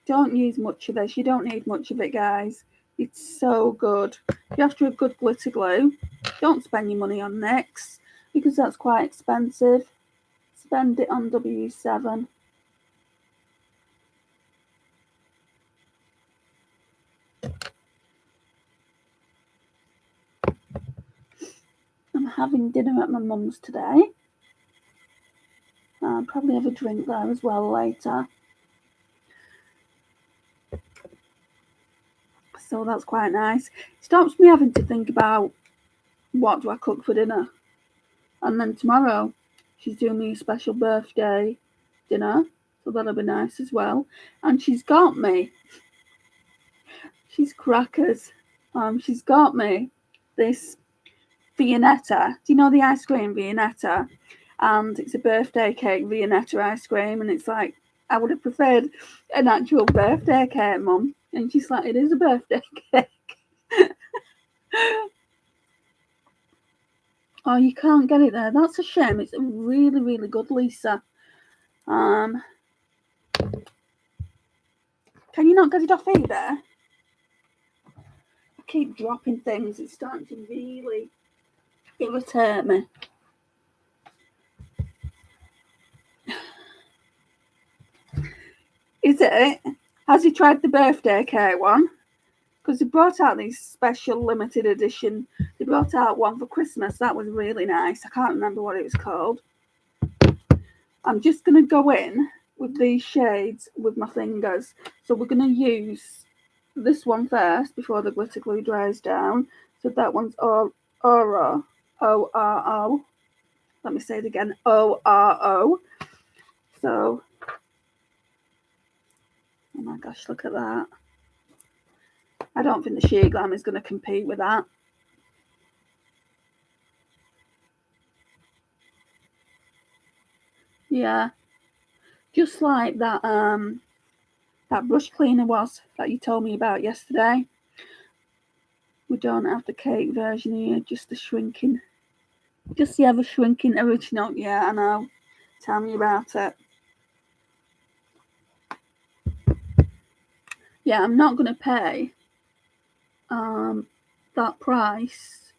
Speaker 1: Don't use much of this. You don't need much of it, guys. It's so good. If you're after a good glitter glue, don't spend your money on NYX because that's quite expensive. Spend it on W7. I'm having dinner at my mum's today. I'll probably have a drink there as well later. So that's quite nice. It stops me having to think about what do I cook for dinner. And then tomorrow she's doing me a special birthday dinner, so that'll be nice as well. And she's got me, she's crackers. She's got me this Viennetta. Do you know the ice cream Viennetta? And it's a birthday cake Viennetta ice cream, and it's like, I would have preferred an actual birthday cake, Mum. And she's like, it is a birthday cake. Oh, you can't get it there. That's a shame. It's really, really good, Lisa. Can you not get it off eBay? I keep dropping things. It's starting to really irritate me. Is it? Has he tried the birthday cake one? Because they brought out these special limited edition. They brought out one for Christmas. That was really nice. I can't remember what it was called. I'm just going to go in with these shades with my fingers. So we're going to use this one first before the glitter glue dries down. So that one's Oro. O-R-O. Let me say it again. O-R-O. So, oh my gosh, look at that. I don't think the Sheer Glam is going to compete with that. Yeah. Just like that that brush cleaner was that you told me about yesterday. We don't have the cake version here, just the shrinking. Just the ever shrinking original. Yeah, I know. Tell me about it. Yeah, I'm not going to pay that price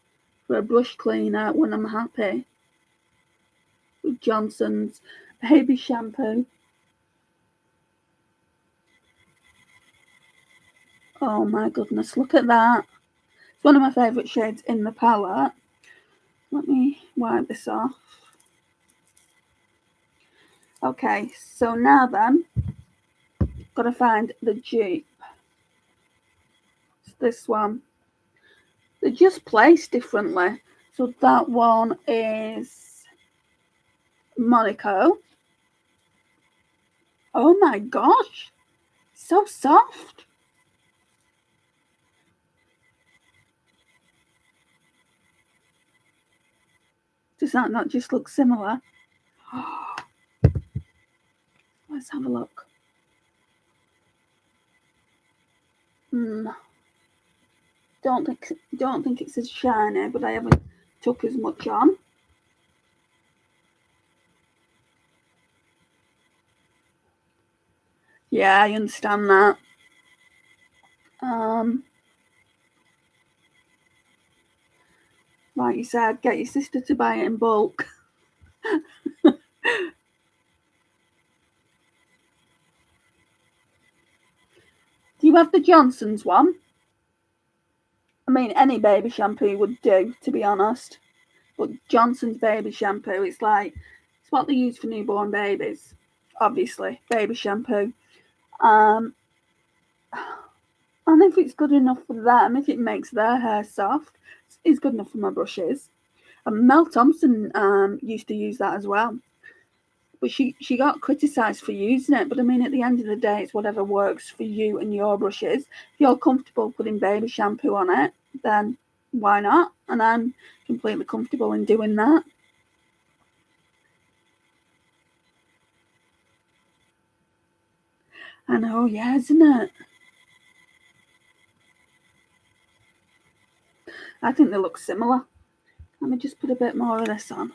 Speaker 1: for a brush cleaner when I'm happy. Johnson's baby shampoo. Oh my goodness, look at that. It's one of my favourite shades in the palette. Let me wipe this off. Okay, so now then, got to find the dupe. It's this one. They're just placed differently. So that one is Monaco. Oh my gosh, so soft. Does that not just look similar? Let's have a look. Don't think it's as shiny, but I haven't took as much on. Yeah, I understand that. Like you said, get your sister to buy it in bulk. Do you have the Johnson's one? I mean, any baby shampoo would do, to be honest. But Johnson's baby shampoo, it's what they use for newborn babies. Obviously, baby shampoo. And if it's good enough for them, if it makes their hair soft, it's good enough for my brushes. And Mel Thompson used to use that as well. But she got criticised for using it. But I mean, at the end of the day, it's whatever works for you and your brushes. If you're comfortable putting baby shampoo on it, then why not? And I'm completely comfortable in doing that. I know, yeah, isn't it? I think they look similar. Let me just put a bit more of this on.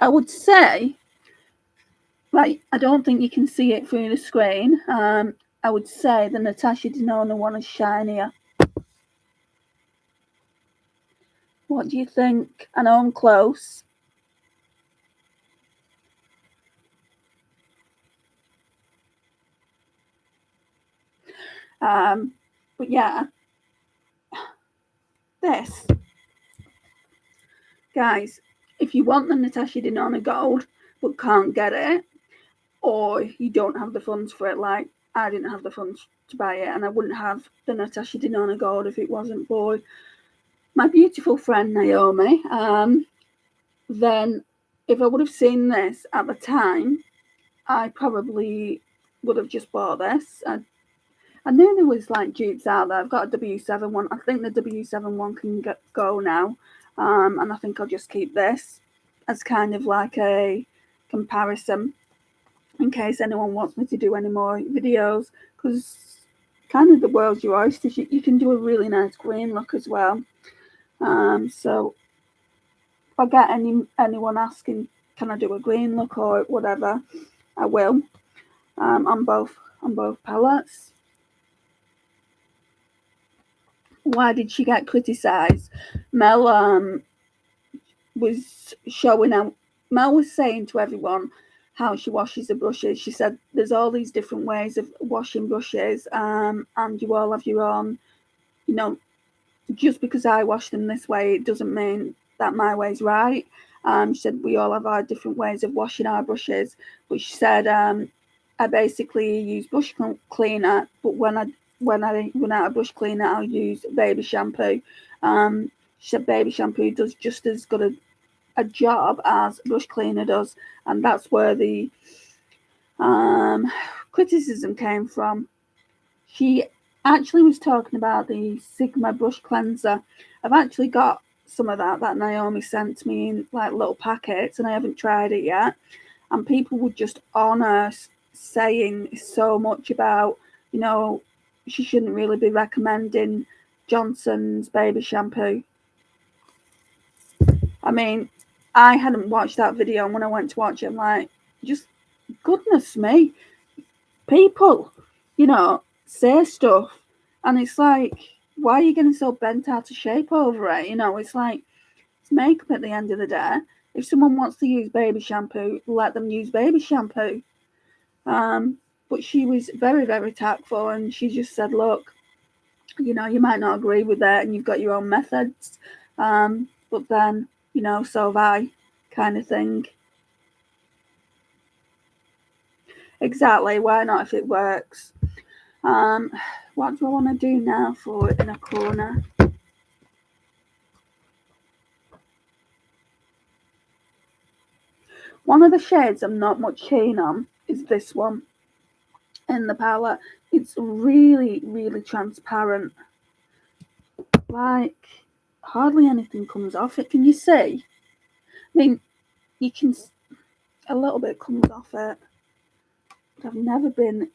Speaker 1: I would say, right, I don't think you can see it through the screen. I would say the Natasha Denona one is shinier. What do you think? I know I'm close. But yeah, this. Guys, if you want the Natasha Denona Gold but can't get it, or you don't have the funds for it, like I didn't have the funds to buy it, and I wouldn't have the Natasha Denona Gold if it wasn't for my beautiful friend Naomi, then if I would have seen this at the time, I probably would have just bought this. I knew there was like dupes out there. I've got a W7 one. I think the W7 one can go now. And I think I'll just keep this as kind of like a comparison in case anyone wants me to do any more videos, because kind of the world's your oyster. You can do a really nice green look as well. So if I get anyone asking, can I do a green look or whatever, I will. On both palettes. Why did she get criticised? Mel was showing out. Mel was saying to everyone how she washes the brushes. She said there's all these different ways of washing brushes, and you all have your own. You know, just because I wash them this way, it doesn't mean that my way's right. She said we all have our different ways of washing our brushes, but she said I basically use brush cleaner, but when I run out of brush cleaner, I'll use baby shampoo. She said baby shampoo does just as good a job as brush cleaner does, and that's where the criticism came from. She actually was talking about the Sigma brush cleanser. I've actually got some of that Naomi sent me in like little packets, and I haven't tried it yet. And people were just on her saying so much about, she shouldn't really be recommending Johnson's baby shampoo. I mean, I hadn't watched that video, and when I went to watch it, I'm like, just goodness me, people, say stuff, and it's like, why are you getting so bent out of shape over it? You know, it's like, it's makeup at the end of the day. If someone wants to use baby shampoo, let them use baby shampoo. But she was very, very tactful, and she just said, look, you know, you might not agree with that and you've got your own methods, but then, you know, so have I, kind of thing. Exactly, why not if it works? What do I want to do now for it in a corner? One of the shades I'm not much keen on is this one in the palette. It's really, really transparent. Like, hardly anything comes off it. Can you see? I mean, you can, a little bit comes off it. But I've never been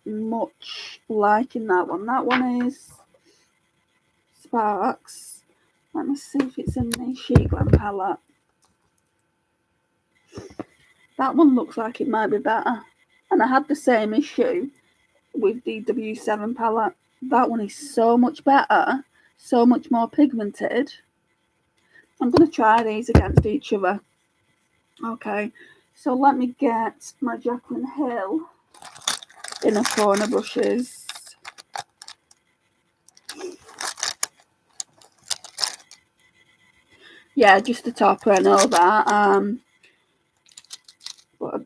Speaker 1: much liking that one. That one is Sparks. Let me see if it's in the Sheet Glam palette. That one looks like it might be better. And I had the same issue with the W7 palette. That one is so much better, so much more pigmented. I'm going to try these against each other. Okay, so let me get my Jaclyn Hill inner corner brushes. Yeah, just the topper, I know that. But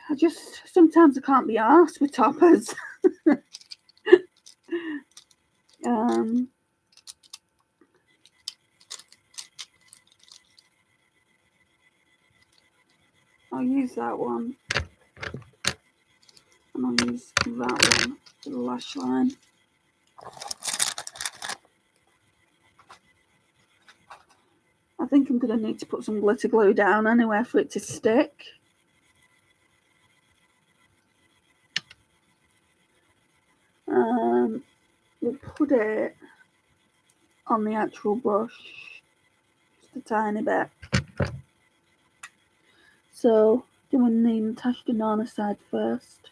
Speaker 1: I just, sometimes I can't be arsed with toppers. I'll use that one. And I'll use that one for the lash line. I think I'm going to need to put some glitter glue down anyway for it to stick. We'll put it on the actual brush just a tiny bit. So, doing the Natasha Denona side first.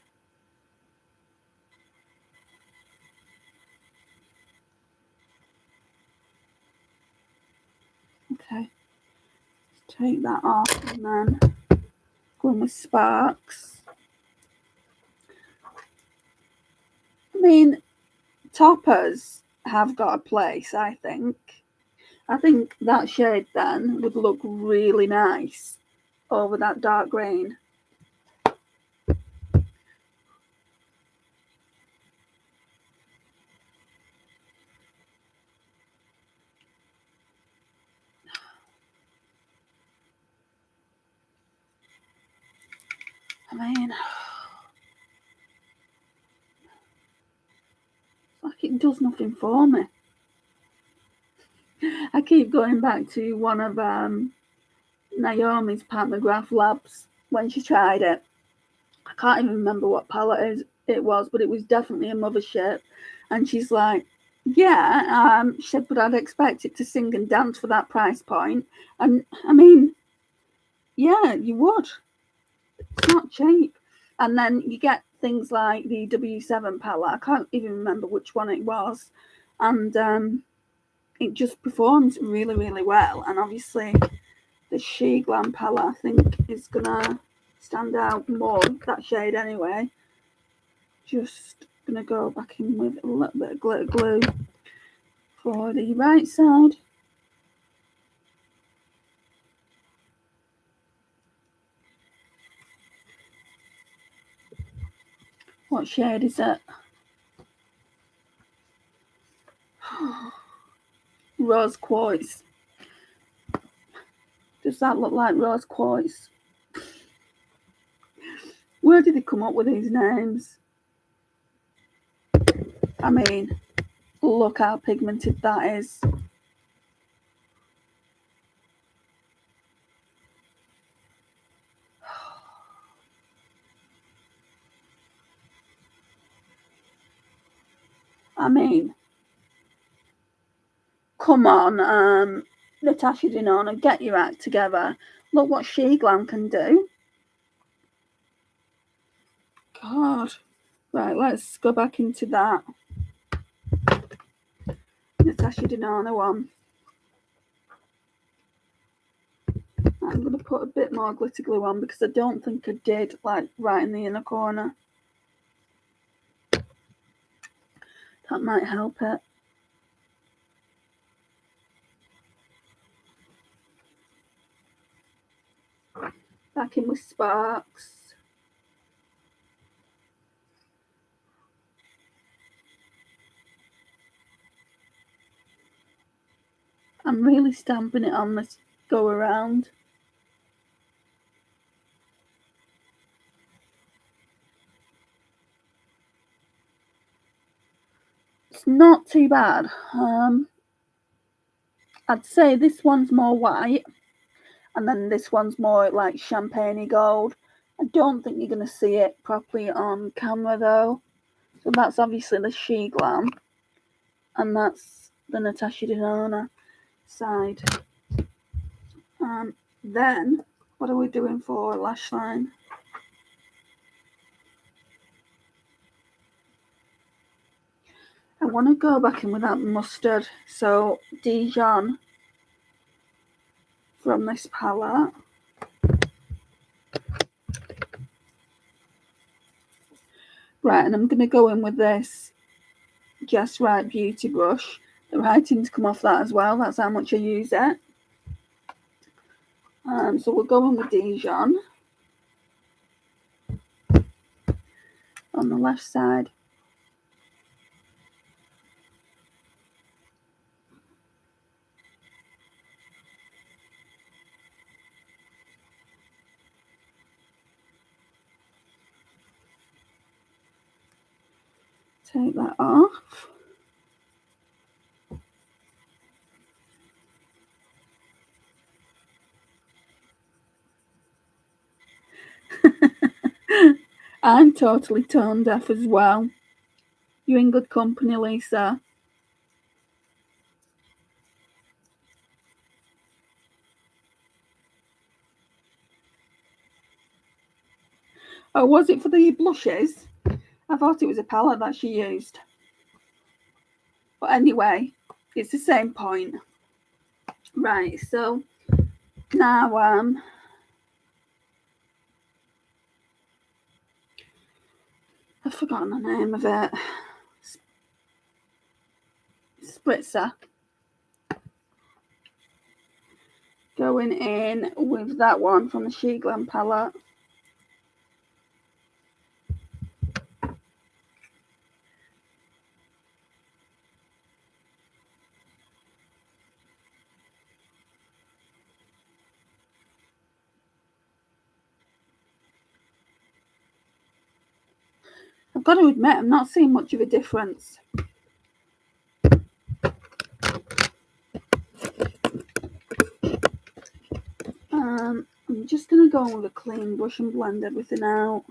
Speaker 1: Okay, take that off and then go in with Sparks. I mean, toppers have got a place, I think. I think that shade then would look really nice over that dark green. I mean, it's like it does nothing for me. I keep going back to one of Naomi's Pat McGrath labs when she tried it. I can't even remember what palette it was, but it was definitely a mothership. And she's like, yeah, she said, but I'd expect it to sing and dance for that price point. And I mean, yeah, you would. It's not cheap. And then you get things like the W7 palette. I can't even remember which one it was. And it just performs really, really well. And obviously, the She Glam palette, I think, is going to stand out more, that shade anyway. Just going to go back in with a little bit of glitter glue for the right side. What shade is it? Rose Quartz. Does that look like rose quartz? Where did they come up with these names? I mean, look how pigmented that is. I mean, come on, Natasha Denona, get your act together. Look what She Glam can do. God. Right, let's go back into that. Natasha Denona one. I'm going to put a bit more glitter glue on because I don't think I did, like, right in the inner corner. That might help it. Back in with sparks. I'm really stamping it on this go around. It's not too bad. I'd say this one's more white, and then this one's more like champagne gold. I don't think you're going to see it properly on camera though. So that's obviously the She Glam, and that's the Natasha Denona side. Then, what are we doing for lash line? I want to go back in with that mustard. So, Dijon from this palette. Right, and I'm going to go in with this Just Right Beauty brush. The writing's come off that as well. That's how much I use it. So we'll go in with Dijon on the left side. Take that off. I'm totally tone deaf as well. You're in good company, Lisa. Oh, was it for the blushes? I thought it was a palette that she used. But anyway, it's the same point. Right, so now I've forgotten the name of it. Spritzer. Going in with that one from the She Glam palette. I've got to admit, I'm not seeing much of a difference. I'm just going to go with a clean brush and blend everything out.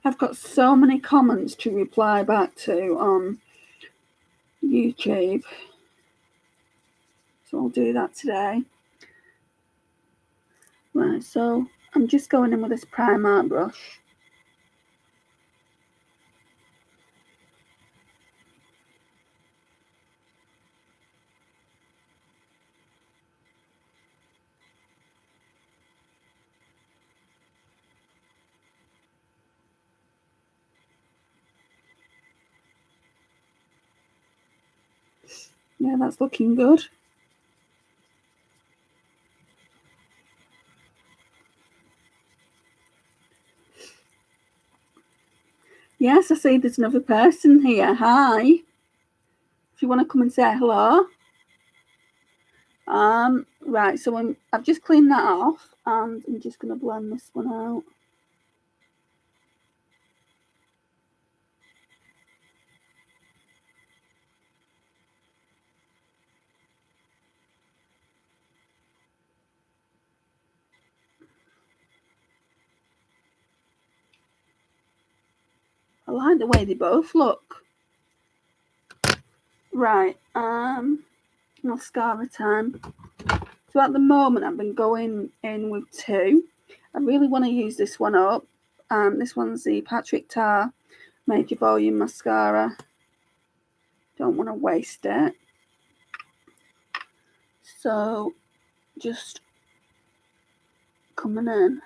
Speaker 1: I've got so many comments to reply back to on YouTube. So I'll do that today. Right, so I'm just going in with this Primark brush. Yeah, that's looking good. Yes, I see there's another person here. Hi. If you want to come and say hello. Right, so I've just cleaned that off and I'm just going to blend this one out. I like the way they both look. Right, mascara time. So at the moment, I've been going in with 2. I really want to use this one up. This one's the Patrick Ta Major Volume Mascara. Don't want to waste it. So just coming in.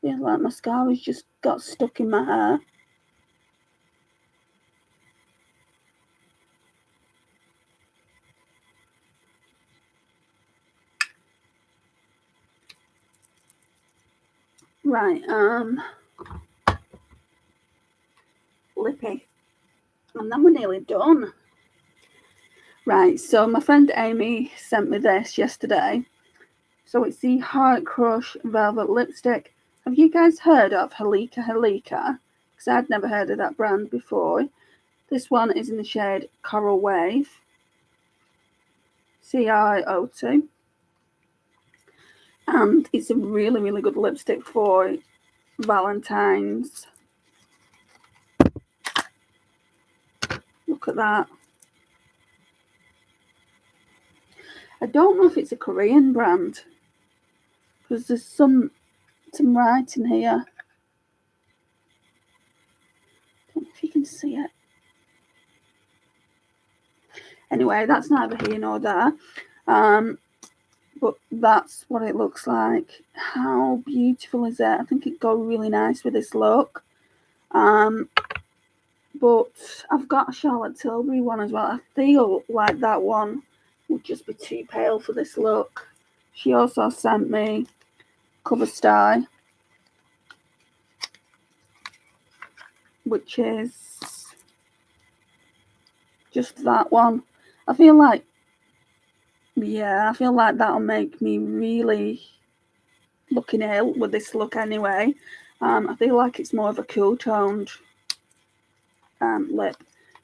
Speaker 1: Feels like mascara's just got stuck in my hair. Right, lippy. And then we're nearly done. Right, so my friend Amy sent me this yesterday. So it's the Heart Crush Velvet Lipstick. Have you guys heard of Halika Halika? Because I'd never heard of that brand before. This one is in the shade Coral Wave. CiO2. And it's a really, really good lipstick for Valentine's. Look at that. I don't know if it's a Korean brand, because there's some writing here. I don't know if you can see it. Anyway, that's neither here nor there. But that's what it looks like. How beautiful is it? I think it'd go really nice with this look. But I've got a Charlotte Tilbury one as well. I feel like that one would just be too pale for this look. She also sent me Cover Star, which is just that one. I feel like that'll make me really looking ill with this look anyway. I feel like it's more of a cool toned lip,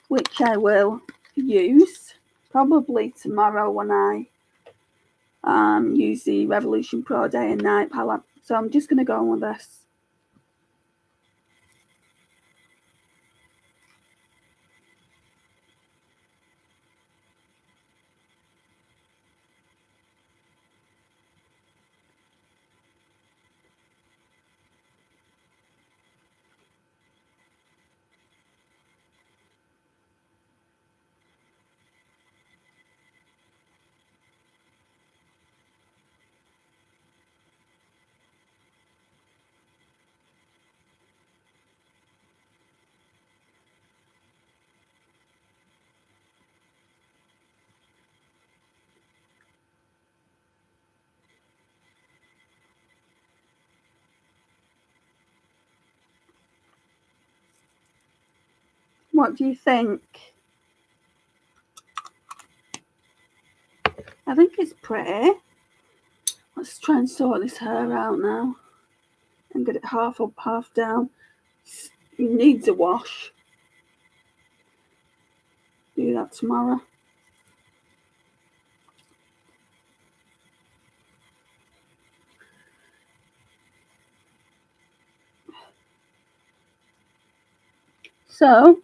Speaker 1: which I will use probably tomorrow when I use the Revolution Pro Day and Night palette. So I'm just going to go on with this. What do you think? I think it's pretty. Let's try and sort this hair out now and get it half up, half down. It needs a wash. Do that tomorrow. So,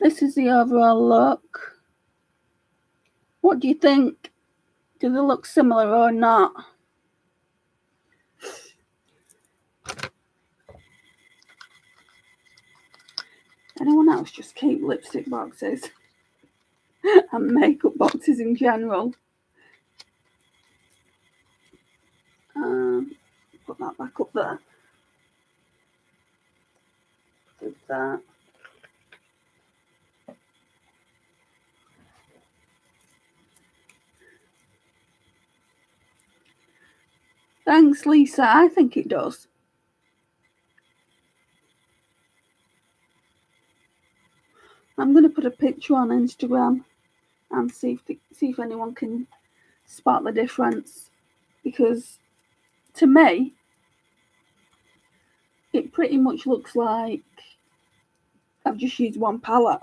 Speaker 1: this is the overall look. What do you think? Do they look similar or not? Anyone else just keep lipstick boxes and makeup boxes in general? Put that back up there. Do that. Thanks, Lisa. I think it does. I'm going to put a picture on Instagram and see if anyone can spot the difference, because to me, it pretty much looks like I've just used one palette.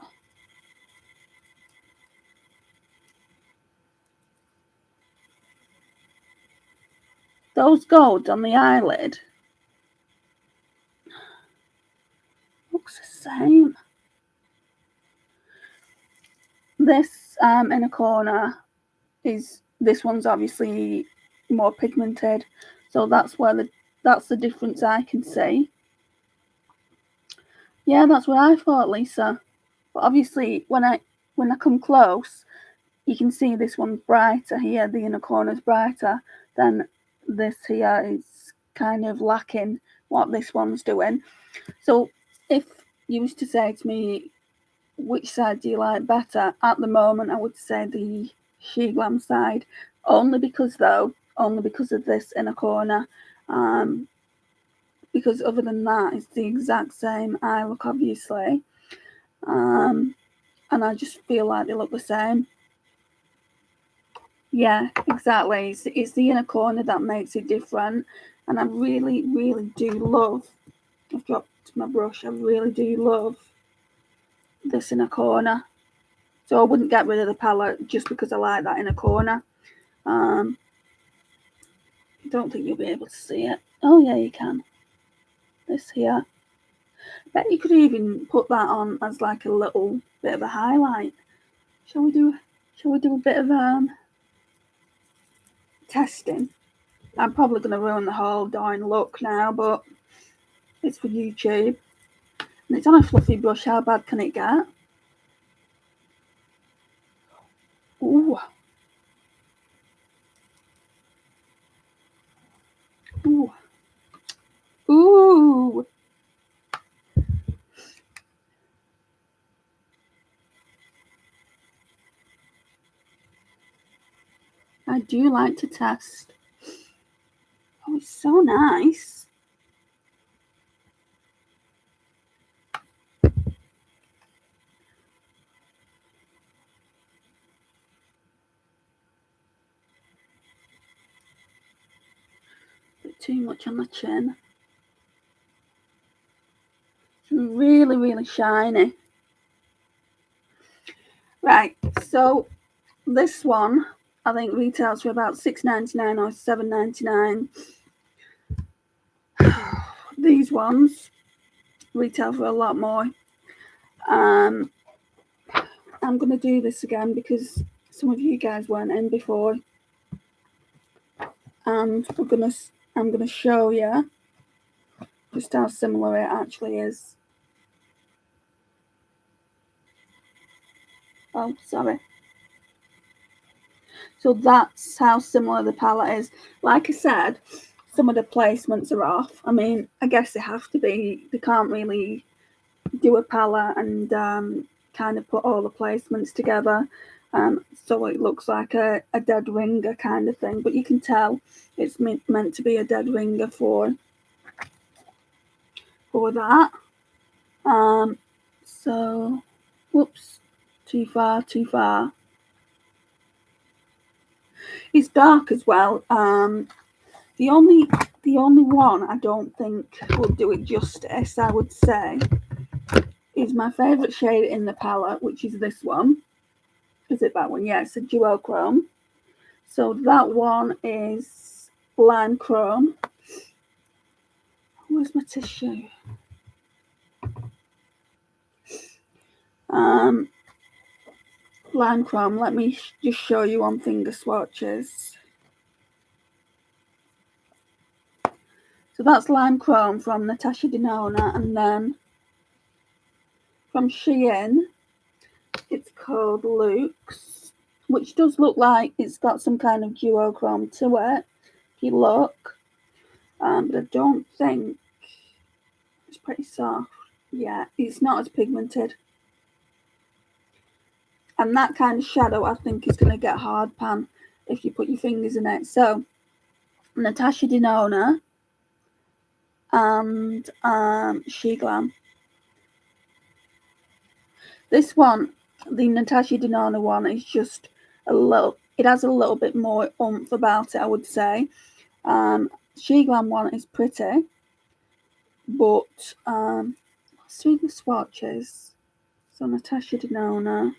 Speaker 1: Those golds on the eyelid looks the same. This inner corner this one's obviously more pigmented, so that's the difference I can see. Yeah, that's what I thought, Lisa. But obviously, when I come close, you can see this one's brighter here. The inner corner's brighter than this here. Is kind of lacking what this one's doing. So if you was to say to me, which side do you like better? At the moment, I would say the Glam side, only because of this inner corner. Because other than that, it's the exact same eye look, obviously. And I just feel like they look the same. Yeah, exactly. It's the inner corner that makes it different. And I really, really do love, I've dropped my brush, I really do love this inner corner. So I wouldn't get rid of the palette just because I like that inner corner. I don't think you'll be able to see it. Oh yeah, you can. This here. Bet you could even put that on as like a little bit of a highlight. Shall we do a bit of testing? I'm probably going to ruin the whole darn look now, but it's for YouTube. And it's on a fluffy brush. How bad can it get? Ooh. Ooh. Ooh. I do like to test. Oh, it's so nice. Bit too much on the chin. It's really, really shiny. Right, so this one I think retails for about $6.99 or $7.99. These ones retail for a lot more. I'm going to do this again because some of you guys weren't in before, and I'm gonna show you just how similar it actually is. Oh, sorry. So that's how similar the palette is. Like I said, some of the placements are off. I mean, I guess they have to be. They can't really do a palette and kind of put all the placements together. So it looks like a dead ringer kind of thing. But you can tell it's meant to be a dead ringer for that. So, whoops, too far. It's dark as well. The only one I don't think will do it justice, I would say, is my favourite shade in the palette, which is this one. Is it that one? Yeah, it's a duochrome. So that one is lime chrome. Where's my tissue? Lime chrome. Let me just show you on finger swatches. So that's lime chrome from Natasha Denona, and then from Shein, it's called Luxe, which does look like it's got some kind of duochrome to it. If you look, but I don't think it's pretty soft. Yeah, it's not as pigmented. And that kind of shadow, I think, is going to get hard pan if you put your fingers in it. So, Natasha Denona and Glam. This one, the Natasha Denona one, is just it has a little bit more oomph about it, I would say. Glam one is pretty, but let's see the swatches. So Natasha Denona,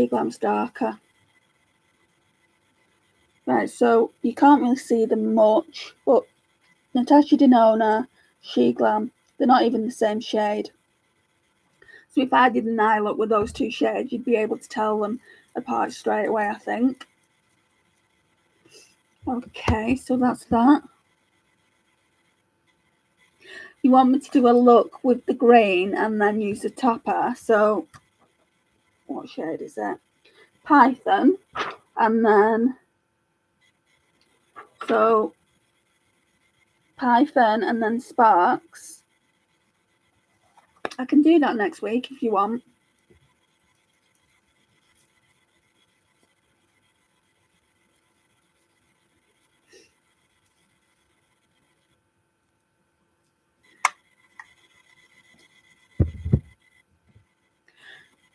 Speaker 1: Glam's darker. Right, so you can't really see them much, but Natasha Denona, Glam, they're not even the same shade. So if I did an eye look with those two shades, you'd be able to tell them apart straight away, I think. Okay, so that's that. You want me to do a look with the green and then use the topper. So what shade is it? Python. And then, so Python and then Sparks. I can do that next week if you want.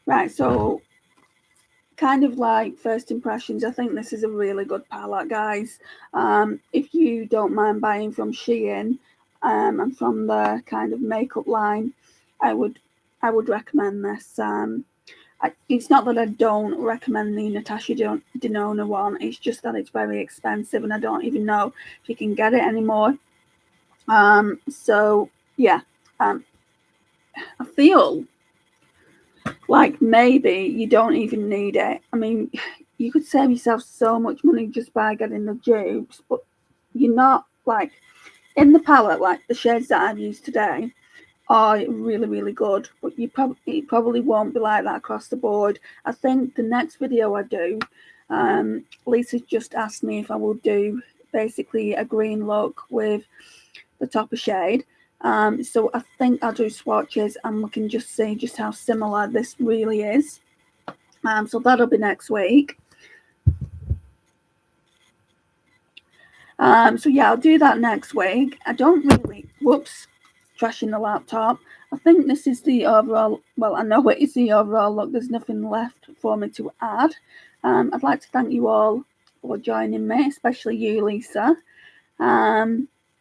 Speaker 1: Right, so kind of like first impressions, I think this is a really good palette, guys. If you don't mind buying from Shein and from the kind of makeup line, I would recommend this. It's not that I don't recommend the Natasha Denona one, it's just that it's very expensive and I don't even know if you can get it anymore. So yeah, I feel like maybe you don't even need it. I mean, you could save yourself so much money just by getting the dupes, but you're not like in the palette, like the shades that I've used today are really, really good, but it probably won't be like that across the board. I think the next video I do, Lisa's just asked me if I will do basically a green look with the topper shade. So I think I'll do swatches and we can just see just how similar this really is. So that'll be next week. So yeah, I'll do that next week. I don't really, whoops, trashing the laptop. I think this is the overall, well, I know it is the overall look. There's nothing left for me to add. I'd like to thank you all for joining me, especially you, Lisa.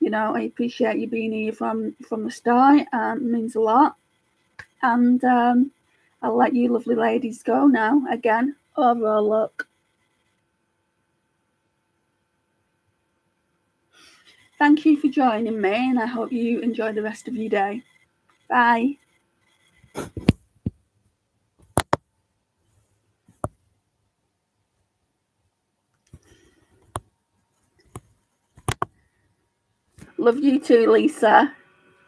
Speaker 1: You know, I appreciate you being here from the start. It means a lot. And I'll let you lovely ladies go now. Again, overall look. Thank you for joining me, and I hope you enjoy the rest of your day. Bye. Love you too, Lisa.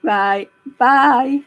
Speaker 1: Right. Bye.